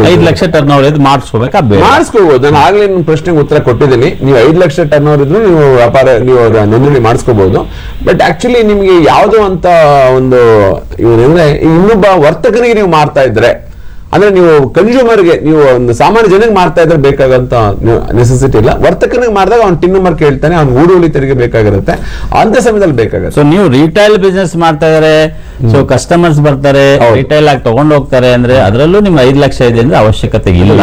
[SPEAKER 1] 5 ಲಕ್ಷ ಟರ್ನ್ ಓವರ್ ಇದ್ದು ಮಾಡಿಸ್ಕೋಬೇಕಾ?
[SPEAKER 2] ಮಾಡಿಸ್ಕೋಬಹುದು. ನಾನು ಆಗ್ಲೇ ನಿಮ್ ಪ್ರಶ್ನೆಗೆ ಉತ್ತರ ಕೊಟ್ಟಿದ್ದೀನಿ. ನೀವು 5 ಲಕ್ಷ ಟರ್ನ್ ಓವರ್ ಇದ್ರು ನೀವು ವ್ಯಾಪಾರ ನೀವು ನೋಂದಣಿ ಮಾಡಿಸ್ಕೋಬಹುದು. ಬಟ್ ಆಕ್ಚುಲಿ ನಿಮ್ಗೆ ಯಾವ್ದೋ ಅಂತ ಒಂದು ಇನ್ನೊಬ್ಬ ವರ್ತಕನಿಗೆ ನೀವು ಮಾರ್ತಾ ಇದ್ರೆ, ಅಂದ್ರೆ ನೀವು ಕನ್ಸ್ಯೂಮರ್ಗೆ, ನೀವು ಒಂದು ಸಾಮಾನ್ಯ ಜನಕ್ಕೆ ಮಾರ್ತಾ ಇದ್ರೆ ಬೇಕಾಗಂತ ನೆಸೆಸಿಟಿ ಇಲ್ಲ. ವರ್ತಕನಿಗೆ ಮಾರಿದಾಗ ಅವ್ನು ಟಿನ್ ನಂಬರ್ ಕೇಳ್ತಾನೆ, ಅವ್ನು ಊಡುವಳಿ ತೆರಿಗೆ ಬೇಕಾಗಿರುತ್ತೆ, ಅಂತ ಸಮಯದಲ್ಲಿ ಬೇಕಾಗುತ್ತೆ.
[SPEAKER 1] ಸೊ ನೀವು ರಿಟೈಲ್ ಬಿಸ್ನೆಸ್ ಮಾಡ್ತಾ ಇದಾರೆ, ಸೊ ಕಸ್ಟಮರ್ಸ್ ಬರ್ತಾರೆ, ರಿಟೈಲ್ ಆಗಿ ತಗೊಂಡು ಹೋಗ್ತಾರೆ ಅಂದ್ರೆ ಅದರಲ್ಲೂ ನಿಮ್ಗೆ 5 ಲಕ್ಷ ಇದೆ ಅಂದ್ರೆ ಅವಶ್ಯಕತೆ ಇಲ್ಲ.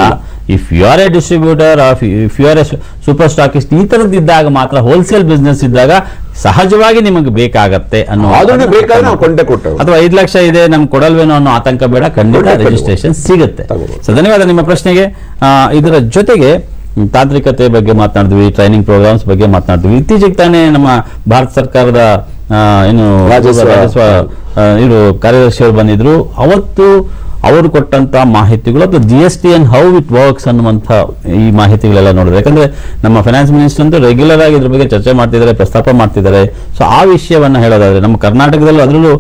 [SPEAKER 1] If you are a distributor, if you are a super stockist, ಈ ತರದಿದ್ದಾಗ ಮಾತ್ರ, ಹೋಲ್ಸೇಲ್ ಬಿಸ್ನೆಸ್ ಇದ್ದಾಗ ಸಹಜವಾಗಿ ನಿಮಗೆ ಬೇಕಾಗತ್ತೆ ಅನ್ನೋ, ಅಥವಾ 5 ಲಕ್ಷ ಇದೆ ನಮ್ಗೆ ಕೊಡಲ್ವೇನೋ ಅನ್ನೋ ಆತಂಕ ಬೇಡ. ಖಂಡಿತ ರಿಜಿಸ್ಟ್ರೇಷನ್ ಸಿಗುತ್ತೆ. ಸೊ ಧನ್ಯವಾದ ನಿಮ್ಮ ಪ್ರಶ್ನೆಗೆ. ಇದರ ಜೊತೆಗೆ ತಾಂತ್ರಿಕತೆ ಬಗ್ಗೆ ಮಾತನಾಡಿದ್ವಿ, ಟ್ರೈನಿಂಗ್ ಪ್ರೋಗ್ರಾಮ್ಸ್ ಬಗ್ಗೆ ಮಾತನಾಡಿದ್ವಿ. ಇತ್ತೀಚೆಗೆ ತಾನೇ ನಮ್ಮ ಭಾರತ ಸರ್ಕಾರದ ಏನು ರಾಜಸ್ವ ಇವರು ಕಾರ್ಯದರ್ಶಿಯವರು ಬಂದಿದ್ರು. ಅವತ್ತು ಅವರು ಕೊಟ್ಟಂತ ಮಾಹಿತಿಗಳು, ಅಥವಾ GST and how it works ಅನ್ನುವಂಥ ಈ ಮಾಹಿತಿಗಳೆಲ್ಲ ನೋಡಿದ್ರೆ, ಯಾಕಂದ್ರೆ ನಮ್ಮ ಫೈನಾನ್ಸ್ ಮಿನಿಸ್ಟರ್ ಅಂತೂ ರೆಗ್ಯುಲರ್ ಆಗಿ ಇದ್ರ ಬಗ್ಗೆ ಚರ್ಚೆ ಮಾಡ್ತಿದ್ದಾರೆ, ಪ್ರಸ್ತಾಪ ಮಾಡ್ತಿದ್ದಾರೆ. ಸೊ ಆ ವಿಷಯವನ್ನ ಹೇಳೋದಾದ್ರೆ, ನಮ್ಮ ಕರ್ನಾಟಕದಲ್ಲೂ ಅದರಲ್ಲೂ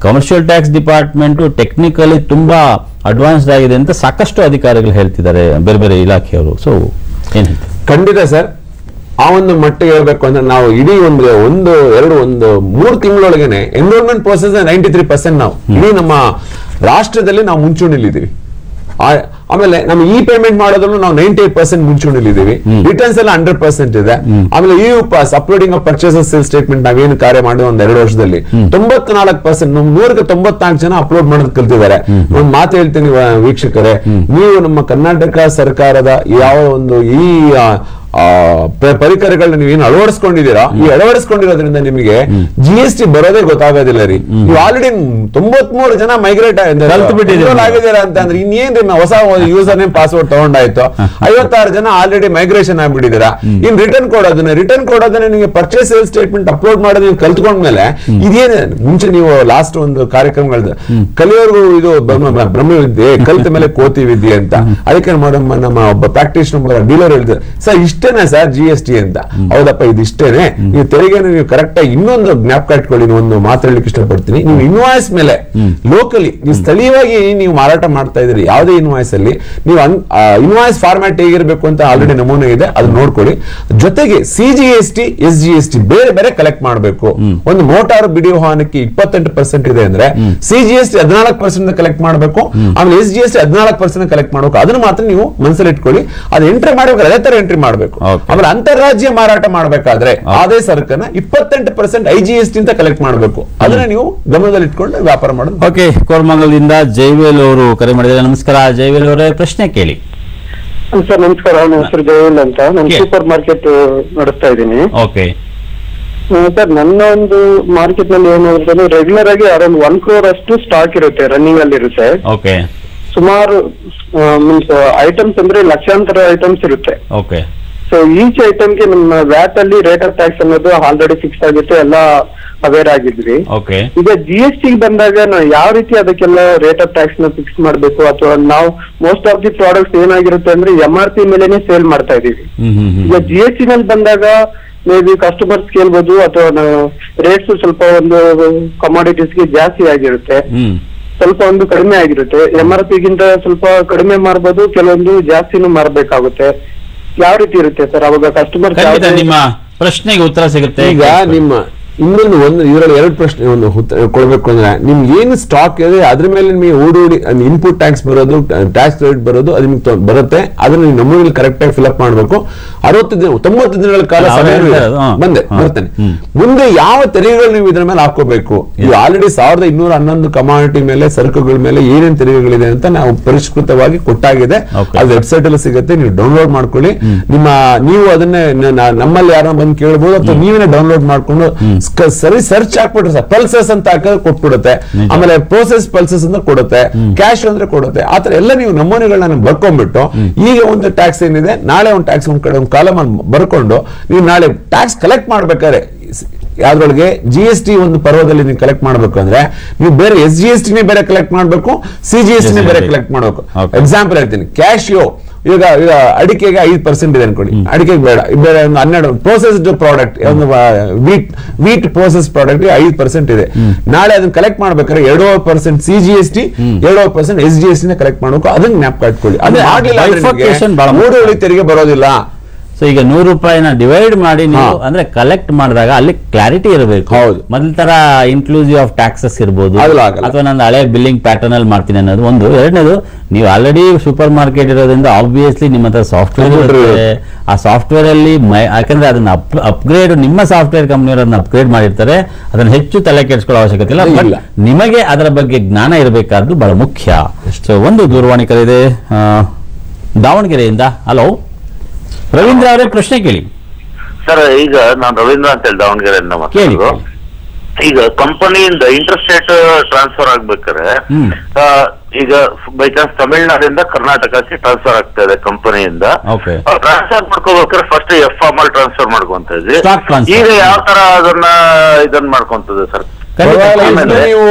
[SPEAKER 1] ಕಮರ್ಷಿಯಲ್ ಟ್ಯಾಕ್ಸ್ ಡಿಪಾರ್ಟ್ಮೆಂಟ್ ಟೆಕ್ನಿಕಲಿ ತುಂಬಾ ಅಡ್ವಾನ್ಸ್ಡ್ ಆಗಿದೆ ಅಂತ ಸಾಕಷ್ಟು ಅಧಿಕಾರಿಗಳು ಹೇಳ್ತಿದ್ದಾರೆ, ಬೇರೆ ಬೇರೆ ಇಲಾಖೆಯವರು. ಸೊ ಏನ್ ಹೇಳ್ತಾರೆ?
[SPEAKER 2] ಖಂಡಿತ ಸರ್, ಆ ಒಂದು ಮಟ್ಟಿಗೆ ಹೇಳ್ಬೇಕು ಅಂದ್ರೆ ನಾವು ಇಡೀ 3 ತಿಂಗಳೊಳಗೇನೆ ಎನ್ರೋಲ್ಮೆಂಟ್ ಪ್ರೋಸೆಸ್ 93% ನಾವು ಇಡೀ ನಮ್ಮ ರಾಷ್ಟ್ರದಲ್ಲಿ ನಾವು ಮುಂಚೂಣಿಲಿದ್ದೀವಿ. ಆಮೇಲೆ ನಮ್ಮ ಪೇಮೆಂಟ್ ಮಾಡೋದ್ರಲ್ಲೂ ನಾವು 98% ಮುಂಚೂಣಿಲಿದ್ದೀವಿ. ರಿಟರ್ನ್ಸ್ ಎಲ್ಲ 100% ಇದೆ. ಆಮೇಲೆ EU pass uploading of purchases sale statement ನಾವೇನು ಕಾರ್ಯ ಮಾಡಿದ ಒಂದ್ 2 ವರ್ಷದಲ್ಲಿ 94%, 194 ಜನ ಅಪ್ಲೋಡ್ ಮಾಡೋದು ಕಲ್ತಿದ್ದಾರೆ. ಒಂದ್ ಮಾತು ಹೇಳ್ತೀನಿ ವೀಕ್ಷಕರೇ, ನೀವು ನಮ್ಮ ಕರ್ನಾಟಕ ಸರ್ಕಾರದ ಯಾವ ಒಂದು ಈ ಪರಿಕರಗಳನ್ನ ನೀವೇನು ಅಳವಡಿಸ್ಕೊಂಡಿದ್ದೀರಾ, ಈ ಅಳವಡಿಸ್ಕೊಂಡಿರೋದ್ರಿಂದ ನಿಮಗೆ GST ಬರೋದೇ ಗೊತ್ತಾಗೋದಿಲ್ಲ ರೀ. ನೀವು ಆಲ್ರೆಡಿ 93 ಜನ ಮೈಗ್ರೇಟ್ ಆಗಿದ್ದೀರಾ ಅಂತ ಅಂದ್ರೆ ಇನ್ನೇನ್ರಿ ಹೊಸ ಯೂಸರ್ ನೇಮ್ ಪಾಸ್ವರ್ಡ್ ತಗೊಂಡಾಯ್ತು. 56 ಜನ ಆಲ್ರೆಡಿ ಮೈಗ್ರೇಷನ್ ಆಗ್ಬಿಟ್ಟಿದ್ದೀರಾ. ಇನ್ ರಿಟರ್ನ್ ಕೊಡೋದನ್ನ ನಿಮಗೆ ಪರ್ಚೇಸ್ ಸೇಲ್ ಸ್ಟೇಟ್ಮೆಂಟ್ ಅಪ್ಲೋಡ್ ಮಾಡೋದು ನೀವು ಕಲ್ತ್ಕೊಂಡ್ಮೇಲೆ, ಇದೇನು ಮುಂಚೆ ನೀವು ಲಾಸ್ಟ್ ಒಂದು ಕಾರ್ಯಕ್ರಮಗಳ ಕಲಿಯೋರ್ಗು ಇದು ಬ್ರಹ್ಮವಿದ್ಯೆ, ಕಲ್ತ ಮೇಲೆ ಕೋತಿ ವಿದ್ಯೆ ಅಂತ. ಅದಕ್ಕೆ ನಮ್ಮ ಒಬ್ಬ ಪ್ರಾಕ್ಟೀಷನರ್ ಡೀಲರ್ ಹೇಳಿದ್ರು, ಸರ್ ಇಷ್ಟು ಇಷ್ಟೇನೆ ಸರ್ GST ಅಂತ. ಹೌದಪ್ಪ ಇದಿಷ್ಟೇನೆ, ನೀವು ತೆರಿಗೆನ ನೀವು ಕರೆಕ್ಟ್ ಆಗಿ ಇನ್ನೊಂದು ಜ್ಞಾಪಕ ಇಟ್ಕೊಳ್ಳಿ, ಒಂದು ಮಾತಾಡ್ಲಿಕ್ಕೆ ಇಷ್ಟಪಡ್ತೀನಿ. ನೀವು ಇನ್ವಾಯ್ಸ್ ಮೇಲೆ ಲೋಕಲಿ ನೀವು ಸ್ಥಳೀಯವಾಗಿ ನೀವು ಮಾರಾಟ ಮಾಡ್ತಾ ಇದ್ರಿ ಯಾವುದೇ ಇನ್ವಾಯ್ಸ್ ಅಲ್ಲಿ, ನೀವು ಇನ್ವಾಯ್ಸ್ ಫಾರ್ಮ್ಯಾಟ್ ಹೇಗಿರ್ಬೇಕು ಅಂತ ಆಲ್ರೆಡಿ ನಮೂನೆ ಇದೆ, ಅದನ್ನ ನೋಡ್ಕೊಳ್ಳಿ. ಜೊತೆಗೆ CGST SGST ಬೇರೆ ಬೇರೆ ಕಲೆಕ್ಟ್ ಮಾಡಬೇಕು. ಒಂದು ಮೋಟಾರ್ ಬಿಡಿ ವಾಹನಕ್ಕೆ 28% ಇದೆ ಅಂದ್ರೆ CGST 14% ಕಲೆಕ್ಟ್ ಮಾಡಬೇಕು, ಆಮೇಲೆ SGST 14% ಕಲೆಕ್ಟ್ ಮಾಡಬೇಕು. ಅದನ್ನ ಮಾತ್ರ ನೀವು ಮನಸ್ಸಲ್ಲಿ ಇಟ್ಕೊಳ್ಳಿ. ಅದು ಎಂಟ್ರಿ ಮಾಡಬೇಕು, ಅದೇ ತರ ಎಂಟ್ರಿ ಮಾಡಬೇಕು. ಆಮೇಲೆ ಅಂತಾರಾಜ್ಯ ಮಾರಾಟ ಮಾಡಬೇಕಾದ್ರೆ ಅದೇ ಸರಕನ್ನ 28% IGST ಅಂತ ಕಲೆಕ್ಟ್ ಮಾಡಬೇಕು. ಅದನ್ನ ನೀವು ಗಮನದಲ್ಲಿ ಇಟ್ಕೊಂಡು ವ್ಯಾಪಾರ ಮಾಡೋದು.
[SPEAKER 1] ಓಕೆ, ಕೋರಮಂಗಲದಿಂದ ಜೈವೇಲ್ ಅವರು ಕರೆ ಮಾಡಿದ್ದಾರೆ. ನಮಸ್ಕಾರ ಜೈವೇಲ್ ಅವರೇ, ಪ್ರಶ್ನೆ ಕೇಳಿ.
[SPEAKER 6] ಸರ್ ನಮಸ್ಕಾರ, ನನ್ನ ಹೆಸರು ಜಯವೇಲ್ ಅಂತ. ನಾನು ಸೂಪರ್ ಮಾರ್ಕೆಟ್ ನಡೆಸ್ತಾ ಇದ್ದೀನಿ.
[SPEAKER 1] ಓಕೆ
[SPEAKER 6] ಸರ್, ನನ್ನ ಒಂದು ಮಾರ್ಕೆಟ್ ನಲ್ಲಿ ಏನು ರೆಗ್ಯುಲರ್ ಆಗಿ ಅರೌಂಡ್ 1 crore ಅಷ್ಟು ಸ್ಟಾಕ್ ಇರುತ್ತೆ, ರನ್ನಿಂಗ್ ಅಲ್ಲಿ ಇರುತ್ತೆ.
[SPEAKER 1] ಓಕೆ,
[SPEAKER 6] ಸುಮಾರು ಮೀನ್ಸ್ ಐಟಮ್ಸ್ ಅಂದ್ರೆ ಲಕ್ಷಾಂತರ ಐಟಮ್ಸ್ ಇರುತ್ತೆ.
[SPEAKER 1] ಓಕೆ,
[SPEAKER 6] ಸೊ ಈಚ್ ಐಟಮ್ಗೆ ನಮ್ಮ ವ್ಯಾಟ್ ಅಲ್ಲಿ ರೇಟ್ ಆಫ್ ಟ್ಯಾಕ್ಸ್ ಅನ್ನೋದು ಆಲ್ರೆಡಿ ಫಿಕ್ಸ್ ಆಗುತ್ತೆ, ಎಲ್ಲ ಅವೇರ್ ಆಗಿದ್ವಿ.
[SPEAKER 1] ಓಕೆ,
[SPEAKER 6] ಈಗ GST ಬಂದಾಗ ನಾವು ಯಾವ ರೀತಿ ಅದಕ್ಕೆಲ್ಲ ರೇಟ್ ಆಫ್ ಟ್ಯಾಕ್ಸ್ ನ ಫಿಕ್ಸ್ ಮಾಡ್ಬೇಕು, ಅಥವಾ ನಾವು ಮೋಸ್ಟ್ ಆಫ್ ದಿ ಪ್ರಾಡಕ್ಟ್ಸ್ ಏನಾಗಿರುತ್ತೆ ಅಂದ್ರೆ MRP ಮೇಲೆನೆ ಸೇಲ್ ಮಾಡ್ತಾ ಇದೀವಿ. ಈಗ GST ನಲ್ಲಿ ಬಂದಾಗ ಮೇ ಬಿ ಕಸ್ಟಮರ್ಸ್ ಕೇಳ್ಬೋದು, ಅಥವಾ ರೇಟ್ಸ್ ಸ್ವಲ್ಪ ಒಂದು ಕಮಾಡಿಟೀಸ್ ಗೆ ಜಾಸ್ತಿ ಆಗಿರುತ್ತೆ, ಸ್ವಲ್ಪ ಒಂದು ಕಡಿಮೆ ಆಗಿರುತ್ತೆ. MRP ಗಿಂತ ಸ್ವಲ್ಪ ಕಡಿಮೆ ಮಾರ್ಬೋದು, ಕೆಲವೊಂದು ಜಾಸ್ತಿನೂ ಮಾರ್ಬೇಕಾಗುತ್ತೆ. ಯಾವ ರೀತಿ ಇರುತ್ತೆ ಸರ್ ಅವಾಗ ಕಸ್ಟಮರ್?
[SPEAKER 1] ನಿಮ್ಮ ಪ್ರಶ್ನೆಗೆ ಉತ್ತರ ಸಿಗುತ್ತೆ.
[SPEAKER 2] ಈಗ ನಿಮ್ಮ ಇನ್ನೊಂದು ಇದರಲ್ಲಿ 2 ಪ್ರಶ್ನೆ ಒಂದು ಕೊಡ್ಬೇಕು ಅಂದ್ರೆ, ನಿಮ್ಗೆ ಏನು ಸ್ಟಾಕ್ ಇದೆ ಅದ್ರ ಮೇಲೆ ನಿಮಗೆ ಓಡಿ ಇನ್ಪುಟ್ ಟ್ಯಾಕ್ಸ್ ಬರೋದು, ಟ್ಯಾಕ್ಸ್ ರೇಟ್ ಬರೋದು ಅದು ನಿಮ್ಗೆ ಬರುತ್ತೆ. ಅದನ್ನ ನೀವು ನಮ್ಮಲ್ಲಿ ಕರೆಕ್ಟ್ ಆಗಿ ಫಿಲ್ಅಪ್ ಮಾಡಬೇಕು. 90 ದಿನಗಳ ಕಾಲ ಸಮಯ ಬರ್ತೇನೆ. ಮುಂದೆ ಯಾವ ತೆರಿಗೆಗಳು ನೀವು ಇದ್ರ ಮೇಲೆ ಹಾಕೋಬೇಕು? ಇದು ಆಲ್ರೆಡಿ 1211 ಕಮಾಡಿಟಿ ಮೇಲೆ, ಸರಕುಗಳ ಮೇಲೆ ಏನೇನು ತೆರಿಗೆಗಳಿದೆ ಅಂತ ನಾವು ಪರಿಷ್ಕೃತವಾಗಿ ಕೊಟ್ಟಾಗಿದೆ. ಅದು ವೆಬ್ಸೈಟ್ ಅಲ್ಲಿ ಸಿಗುತ್ತೆ, ನೀವು ಡೌನ್ಲೋಡ್ ಮಾಡ್ಕೊಳ್ಳಿ. ನೀವು ಅದನ್ನೇ ನಮ್ಮಲ್ಲಿ ಯಾರೋ ಬಂದು ಕೇಳಬಹುದು, ಅಥವಾ ನೀವೇ ಡೌನ್ಲೋಡ್ ಮಾಡ್ಕೊಂಡು ಸರಿ ಸರ್ಚ್ ಹಾಕ್ಬಿಟ್ರೆ ಸರ್ ಪಲ್ಸಸ್ ಅಂತ ಹಾಕಿದ್ರೆ ಕೊಟ್ಬಿಡುತ್ತೆ. ಆಮೇಲೆ ಪ್ರೋಸೆಸ್ ಪಲ್ಸಸ್ ಅಂತ ಕೊಡುತ್ತೆ, ಕ್ಯಾಶ್ ಅಂದ್ರೆ ಕೊಡುತ್ತೆ. ಆತರ ಎಲ್ಲ ನೀವು ನಮೂನೆಗಳನ್ನ ಬರ್ಕೊಂಡ್ಬಿಟ್ಟು, ಈಗ ಒಂದು ಟ್ಯಾಕ್ಸ್ ಏನಿದೆ, ನಾಳೆ ಒಂದು ಟ್ಯಾಕ್ಸ್ ಒಂದ್ ಕಡೆ ಒಂದು ಕಾಲಮ್ ಬರ್ಕೊಂಡು ನೀವು ನಾಳೆ ಟ್ಯಾಕ್ಸ್ ಕಲೆಕ್ಟ್ ಮಾಡ್ಬೇಕಾದ್ರೆ ಯಾವ್ದ್ರೊಳಗೆ GST ಒಂದು ಪರ್ವದಲ್ಲಿ ನೀವು ಕಲೆಕ್ಟ್ ಮಾಡ್ಬೇಕು ಅಂದ್ರೆ ನೀವು ಬೇರೆ SGST ಬೇರೆ ಕಲೆಕ್ಟ್ ಮಾಡ್ಬೇಕು, CGST ಬೇರೆ ಕಲೆಕ್ಟ್ ಮಾಡ್ಬೇಕು. ಎಕ್ಸಾಂಪಲ್ ಹೇಳ್ತೀನಿ, ಕ್ಯಾಶಿಯೋ ಈಗ ಅಡಿಕೆಗೆ 5% ಇದೆ ಅನ್ಕೊಳ್ಳಿ, ಅಡಿಕೆಗೆ ಬೇಡ, ಬೇರೆ ಒಂದು 12 ಪ್ರೋಸೆಸ್ಡ್ ಪ್ರಾಡಕ್ಟ್, ಒಂದು ವೀಟ್ ಪ್ರೋಸೆಸ್ ಪ್ರಾಡಕ್ಟ್ 5% ಇದೆ. ನಾಳೆ ಅದನ್ನ ಕಲೆಕ್ಟ್ ಮಾಡ್ಬೇಕಾದ್ರೆ 2% CGST 2% SGST ಕಲೆಕ್ಟ್ ಮಾಡ್ಬೇಕು. ಅದನ್ನ ಜ್ಞಾಪಕ ಇಟ್ಕೊಳ್ಳಿ. ಅದು ಆಗ್ಲಿಲ್ಲ 3 ತೆರಿಗೆ ಬರೋದಿಲ್ಲ.
[SPEAKER 1] ಸೊ ಈಗ 100 ರೂಪಾಯಿನ ಡಿವೈಡ್ ಮಾಡಿ ನೀವು ಅಂದ್ರೆ ಕಲೆಕ್ಟ್ ಮಾಡಿದಾಗ ಅಲ್ಲಿ ಕ್ಲಾರಿಟಿ ಇರಬೇಕು. ಮೊದಲ ತರ ಇನ್ಕ್ಲೂಸಿವ್ ಆಫ್ ಟ್ಯಾಕ್ಸಸ್ ಇರ್ಬೋದು, ಅಥವಾ ನಾನು ಹಳೆ ಬಿಲ್ಲಿಂಗ್ ಪ್ಯಾಟರ್ನ್ ಅಲ್ಲಿ ಮಾಡ್ತೀನಿ ಅನ್ನೋದು ಒಂದು. ಎರಡನೇದು, ನೀವು ಆಲ್ರೆಡಿ ಸೂಪರ್ ಮಾರ್ಕೆಟ್ ಇರೋದ್ರಿಂದ ಆಬ್ವಿಯಸ್ಲಿ ನಿಮ್ಮ ಹತ್ರ ಸಾಫ್ಟ್ವೇರ್ ಇರುತ್ತೆ. ಆ ಸಾಫ್ಟ್ವೇರ್ ಅಲ್ಲಿ ಯಾಕಂದ್ರೆ ಅದನ್ನ ಅಪ್ಗ್ರೇಡ್ ನಿಮ್ಮ ಸಾಫ್ಟ್ವೇರ್ ಕಂಪ್ನಿಯವರು ಅದನ್ನ ಅಪ್ಗ್ರೇಡ್ ಮಾಡಿರ್ತಾರೆ, ಅದನ್ನ ಹೆಚ್ಚು ತಲೆ ಕೆಡಿಸ್ಕೊಳ್ಳೋ ಅವಶ್ಯಕತೆ ಇಲ್ಲ. ಬಟ್ ನಿಮಗೆ ಅದರ ಬಗ್ಗೆ ಜ್ಞಾನ ಇರಬೇಕಾದ್ದು ಬಹಳ ಮುಖ್ಯ. ಸೊ ಒಂದು ದೂರವಾಣಿ ಕರೆ ಇದೆ ದಾವಣಗೆರೆಯಿಂದ. ಹಲೋ ರವೀಂದ್ರ ಅವರೇ, ಪ್ರಶ್ನೆ ಕೇಳಿ.
[SPEAKER 8] ಸರ್, ಈಗ ನಾನು ರವೀಂದ್ರ ಅಂತ ಹೇಳಿ ದಾವಣಗೆರೆಯಿಂದ ಮಾತಾಡೋದು. ಈಗ ಕಂಪನಿಯಿಂದ ಇಂಟ್ರೆಸ್ಟ್ ರೇಟ್ ಟ್ರಾನ್ಸ್ಫರ್ ಆಗ್ಬೇಕಾದ್ರೆ ಈಗ ಬೈ ಚಾನ್ಸ್ ತಮಿಳ್ನಾಡಿಂದ ಕರ್ನಾಟಕಕ್ಕೆ ಟ್ರಾನ್ಸ್ಫರ್ ಆಗ್ತಾ ಇದೆ ಕಂಪನಿಯಿಂದ. ಟ್ರಾನ್ಸ್ಫರ್ ಮಾಡ್ಕೋಬೇಕಾದ್ರೆ ಫಸ್ಟ್ F-Form ಅಲ್ಲಿ ಟ್ರಾನ್ಸ್ಫರ್ ಮಾಡ್ಕೊಂತ ಇದ್ವಿ. ಈಗ ಯಾವ ತರ ಇದನ್ನ ಮಾಡ್ಕೊಂತದೆ ಸರ್?
[SPEAKER 2] ನೀವು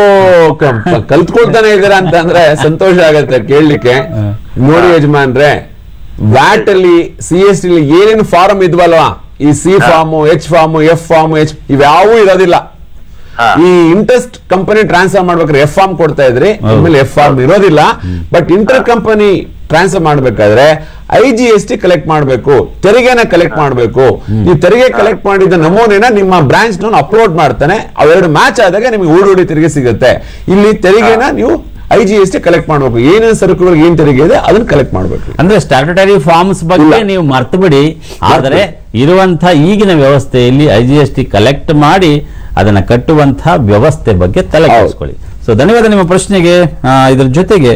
[SPEAKER 2] ಕಲ್ತ್ಕೊಳ್ತಾನೆ ಇದ್ದೀರಾ ಅಂತ ಅಂದ್ರೆ ಸಂತೋಷ ಆಗತ್ತೆ ಕೇಳಲಿಕ್ಕೆ. ನೋಡಿ ಯಜಮಾನ್ರೆ, ವ್ಯಾಟ್ ಅಲ್ಲಿ CST ಅಲ್ಲಿ ಏನೇನು ಫಾರ್ಮ್ ಇದ್ವಲ್ವಾ, ಈ C form, H form, F form, H ಇವ್ಯಾವೂ ಇರೋದಿಲ್ಲ. ಈ ಇಂಟ್ರೆಸ್ಟ್ ಕಂಪನಿ ಟ್ರಾನ್ಸ್ಫರ್ ಮಾಡ್ಬೇಕಾದ್ರೆ F-Form ಕೊಡ್ತಾ ಇದ್ರಿ, ಆಮೇಲೆ F-Form ಇರೋದಿಲ್ಲ. ಬಟ್ ಇಂಟರ್ ಕಂಪನಿ ಟ್ರಾನ್ಸ್ಫರ್ ಮಾಡ್ಬೇಕಾದ್ರೆ IGST ಕಲೆಕ್ಟ್ ಮಾಡಬೇಕು, ತೆರಿಗೆನ ಕಲೆಕ್ಟ್ ಮಾಡಬೇಕು. ಈ ತೆರಿಗೆ ಕಲೆಕ್ಟ್ ಮಾಡಿದ ನಮೂನೆನ ನಿಮ್ಮ ಬ್ರಾಂಚ್ ನವನು ಅಪ್ಲೋಡ್ ಮಾಡ್ತಾನೆ. ಅವೆರಡು ಮ್ಯಾಚ್ ಆದಾಗ ನಿಮಗೆ ಊಡೂಡಿ ತೆರಿಗೆ ಸಿಗುತ್ತೆ. ಇಲ್ಲಿ ತೆರಿಗೆನ ನೀವು IGST ಕಲೆಕ್ಟ್ ಮಾಡಬೇಕು. ಏನೇನು ಸರಕುಗಳಿಗೆ ಏನ್ ತೆರಿಗೆ ಇದೆ ಅದನ್ನ ಕಲೆಕ್ಟ್ ಮಾಡಬೇಕು.
[SPEAKER 1] ಅಂದ್ರೆ ಸ್ಟ್ಯಾಟ್ಯುಟರಿ ಫಾರ್ಮ್ಸ್ ಬಗ್ಗೆ ನೀವು ಮರ್ತು ಬಿಡಿ. ಆದರೆ ಇರುವಂತಹ ಈಗಿನ ವ್ಯವಸ್ಥೆಯಲ್ಲಿ IGST ಕಲೆಕ್ಟ್ ಮಾಡಿ ಅದನ್ನ ಕಟ್ಟುವಂತಹ ವ್ಯವಸ್ಥೆ ಬಗ್ಗೆ ತಲೆ ಕೆಡಿಸ್ಕೊಳ್ಳಿ. ಸೊ ಧನ್ಯವಾದ ನಿಮ್ಮ ಪ್ರಶ್ನೆಗೆ. ಇದ್ರ ಜೊತೆಗೆ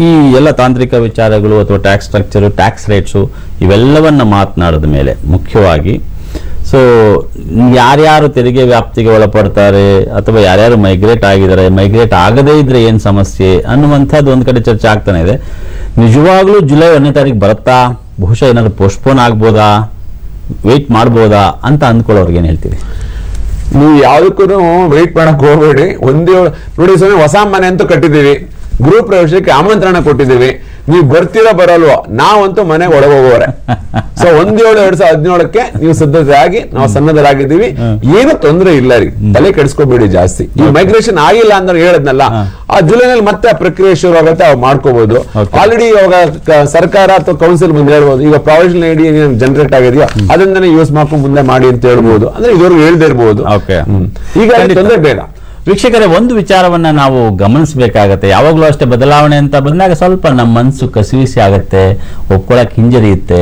[SPEAKER 1] ಈ ಎಲ್ಲ ತಾಂತ್ರಿಕ ವಿಚಾರಗಳು ಅಥವಾ ಟ್ಯಾಕ್ಸ್ ಸ್ಟ್ರಕ್ಚರು, ಟ್ಯಾಕ್ಸ್ ರೇಟ್ಸು ಇವೆಲ್ಲವನ್ನ ಮಾತನಾಡಿದ ಮೇಲೆ ಮುಖ್ಯವಾಗಿ ಸೊ ಯಾರ್ಯಾರು ತೆರಿಗೆ ವ್ಯಾಪ್ತಿಗೆ ಒಳಪಡ್ತಾರೆ, ಅಥವಾ ಯಾರ್ಯಾರು ಮೈಗ್ರೇಟ್ ಆಗಿದ್ದಾರೆ, ಮೈಗ್ರೇಟ್ ಆಗದೇ ಇದ್ರೆ ಏನ್ ಸಮಸ್ಯೆ ಅನ್ನುವಂಥದ್ದು ಒಂದ್ ಕಡೆ ಚರ್ಚೆ ಆಗ್ತಾನೆ ಇದೆ. ನಿಜವಾಗ್ಲೂ ಜುಲೈ 1ನೇ ತಾರೀಕು ಬರುತ್ತಾ, ಬಹುಶಃ ಏನಾದ್ರು ಪೋಸ್ಟ್ಪೋನ್ ಆಗ್ಬೋದಾ, ವೇಟ್ ಮಾಡ್ಬೋದಾ ಅಂತ ಅಂದ್ಕೊಳ್ಳೋರ್ಗೆ ಏನ್ ಹೇಳ್ತೀವಿ?
[SPEAKER 2] ನೀವು ಯಾವ್ದಕ್ಕೂ ವೇಟ್ ಮಾಡಕ್ ಹೋಗ್ಬೇಡಿ. ಒಂದೇ ನೋಡಿ, ಹೊಸ ಮನೆ ಅಂತೂ ಕಟ್ಟಿದ್ದೀವಿ, ಗೃಹ ಪ್ರವೇಶಕ್ಕೆ ಆಮಂತ್ರಣ ಕೊಟ್ಟಿದ್ದೀವಿ, ನೀವು ಬರ್ತೀರಾ ಬರಲ್ವೋ, ನಾವಂತೂ ಮನೆಗೆ ಒಳಗೋಗೋರೆ. ಸೊ 1/7/2017ಕ್ಕೆ ನೀವು ಸಿದ್ಧತೆ ಆಗಿ ನಾವು ಸನ್ನದ್ಧರಾಗಿದ್ದೀವಿ. ಏನು ತೊಂದರೆ ಇಲ್ಲ ರೀ, ತಲೆ ಕೆಡಿಸ್ಕೋಬೇಡಿ ಜಾಸ್ತಿ. ಈ ಮೈಗ್ರೇಷನ್ ಆಗಿಲ್ಲ ಅಂದ್ರೆ ಹೇಳದ್ನಲ್ಲ, ಆ ಜುಲೈನಲ್ಲಿ ಮತ್ತೆ ಆ ಪ್ರಕ್ರಿಯೆ ಶುರು ಆಗುತ್ತೆ, ಅವ್ ಮಾಡ್ಕೋಬಹುದು. ಆಲ್ರೆಡಿ ಇವಾಗ ಸರ್ಕಾರ ಅಥವಾ ಕೌನ್ಸಿಲ್ ಮುಂದೆ ಹೇಳ್ಬೋದು, ಈಗ ಪ್ರಾವಿಷನಲ್ ಐಡಿ ಜನರೇಟ್ ಆಗಿದೆಯೋ ಅದನ್ನೇ ಯೂಸ್ ಮಾಡ್ಕೊಂಡು ಮುಂದೆ ಮಾಡಿ ಅಂತ ಹೇಳ್ಬೋದು. ಅಂದ್ರೆ ಇದುವರೆಗೂ ಹೇಳ್ದೇ ಇರ್ಬೋದು. ಈಗ ತೊಂದರೆ ಬೇಡ.
[SPEAKER 1] ವೀಕ್ಷಕರೇ, ಒಂದು ವಿಚಾರವನ್ನ ನಾವು ಗಮನಿಸಬೇಕಾಗತ್ತೆ. ಯಾವಾಗಲೂ ಅಷ್ಟೇ ಬದಲಾವಣೆ ಅಂತ ಬಂದಾಗ ಸ್ವಲ್ಪ ನಮ್ಮ ಮನಸ್ಸು ಕಸಿವಿಸಿ ಆಗತ್ತೆ, ಒಪ್ಕೊಳಕ್ ಹಿಂಜರಿಯುತ್ತೆ,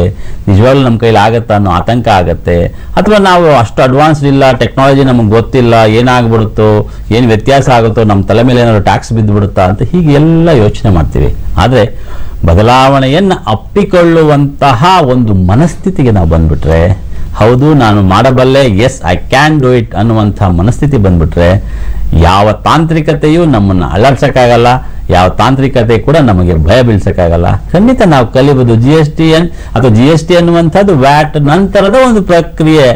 [SPEAKER 1] ನಿಜವಾಗ್ಲೂ ನಮ್ಮ ಕೈಲಿ ಆಗತ್ತಾ ಅನ್ನೋ ಆತಂಕ ಆಗತ್ತೆ. ಅಥವಾ ನಾವು ಅಷ್ಟು ಅಡ್ವಾನ್ಸ್ಡ್ ಇಲ್ಲ, ಟೆಕ್ನಾಲಜಿ ನಮಗೆ ಗೊತ್ತಿಲ್ಲ, ಏನಾಗ್ಬಿಡುತ್ತೋ, ಏನು ವ್ಯತ್ಯಾಸ ಆಗುತ್ತೋ, ನಮ್ಮ ತಲೆ ಮೇಲೆ ಏನಾದ್ರು ಟ್ಯಾಕ್ಸ್ ಬಿದ್ದು ಬಿಡುತ್ತಾ ಅಂತ ಹೀಗೆ ಎಲ್ಲ ಯೋಚನೆ ಮಾಡ್ತೀವಿ. ಆದರೆ ಬದಲಾವಣೆಯನ್ನು ಅಪ್ಪಿಕೊಳ್ಳುವಂತಹ ಒಂದು ಮನಸ್ಥಿತಿಗೆ ನಾವು ಬಂದ್ಬಿಟ್ರೆ, ಹೌದು ನಾನು ಮಾಡಬಲ್ಲೆ, yes I can do it ಅನ್ನುವಂಥ ಮನಸ್ಥಿತಿ ಬಂದ್ಬಿಟ್ರೆ ಯಾವ ತಾಂತ್ರಿಕತೆಯೂ ನಮ್ಮನ್ನು ಅಲರ್ಸಕ್ಕಾಗಲ್ಲ, ಯಾವ ತಾಂತ್ರಿಕತೆ ಕೂಡ ನಮಗೆ ಭಯ ಬೀಳ್ಸಕ್ಕಾಗಲ್ಲ. ಖಂಡಿತ ನಾವು ಕಲಿಬಹುದು. GST ಅಥವಾ GST ಅನ್ನುವಂಥದ್ದು ವ್ಯಾಟ್ ನಂತರದ ಒಂದು ಪ್ರಕ್ರಿಯೆ,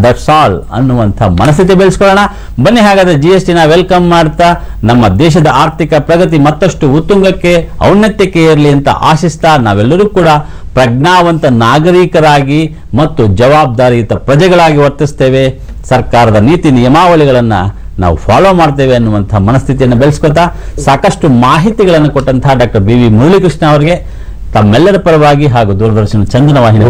[SPEAKER 1] ದಟ್ಸ್ ಆಲ್ ಅನ್ನುವಂಥ ಮನಸ್ಥಿತಿ ಬೆಳೆಸ್ಕೊಳ್ಳೋಣ. ಬನ್ನಿ ಹಾಗಾದ್ರೆ GSTನ ವೆಲ್ಕಮ್ ಮಾಡ್ತಾ ನಮ್ಮ ದೇಶದ ಆರ್ಥಿಕ ಪ್ರಗತಿ ಮತ್ತಷ್ಟು ಉತ್ತುಂಗಕ್ಕೆ ಔನ್ನತ್ಯಕ್ಕೆ ಇರಲಿ ಅಂತ ಆಶಿಸ್ತಾ ನಾವೆಲ್ಲರೂ ಕೂಡ ಪ್ರಜ್ಞಾವಂತ ನಾಗರಿಕರಾಗಿ ಮತ್ತು ಜವಾಬ್ದಾರಿಯುತ ಪ್ರಜೆಗಳಾಗಿ ವರ್ತಿಸ್ತೇವೆ. ಸರ್ಕಾರದ ನೀತಿ ನಿಯಮಾವಳಿಗಳನ್ನು ನಾವು ಫಾಲೋ ಮಾಡ್ತೇವೆ ಅನ್ನುವಂಥ ಮನಸ್ಥಿತಿಯನ್ನು ಬೆಳೆಸ್ಕೊತಾ ಸಾಕಷ್ಟು ಮಾಹಿತಿಗಳನ್ನು ಕೊಟ್ಟಂತಹ ಡಾಕ್ಟರ್ BV ಮುರಳೀಕೃಷ್ಣ ಅವರಿಗೆ ತಮ್ಮೆಲ್ಲರ ಪರವಾಗಿ ಹಾಗೂ ದೂರದರ್ಶನ ಚಂದನ ವಾಹಿನಿ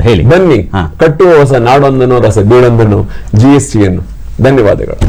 [SPEAKER 2] ಹೇಳಿ. ಬನ್ನಿ, ಕಟ್ಟುವ ಹೊಸ ನಾಡೊಂದನ್ನು ರಸ ಬೀಳೊಂದನ್ನು GST ಯನ್ನು. ಧನ್ಯವಾದಗಳು.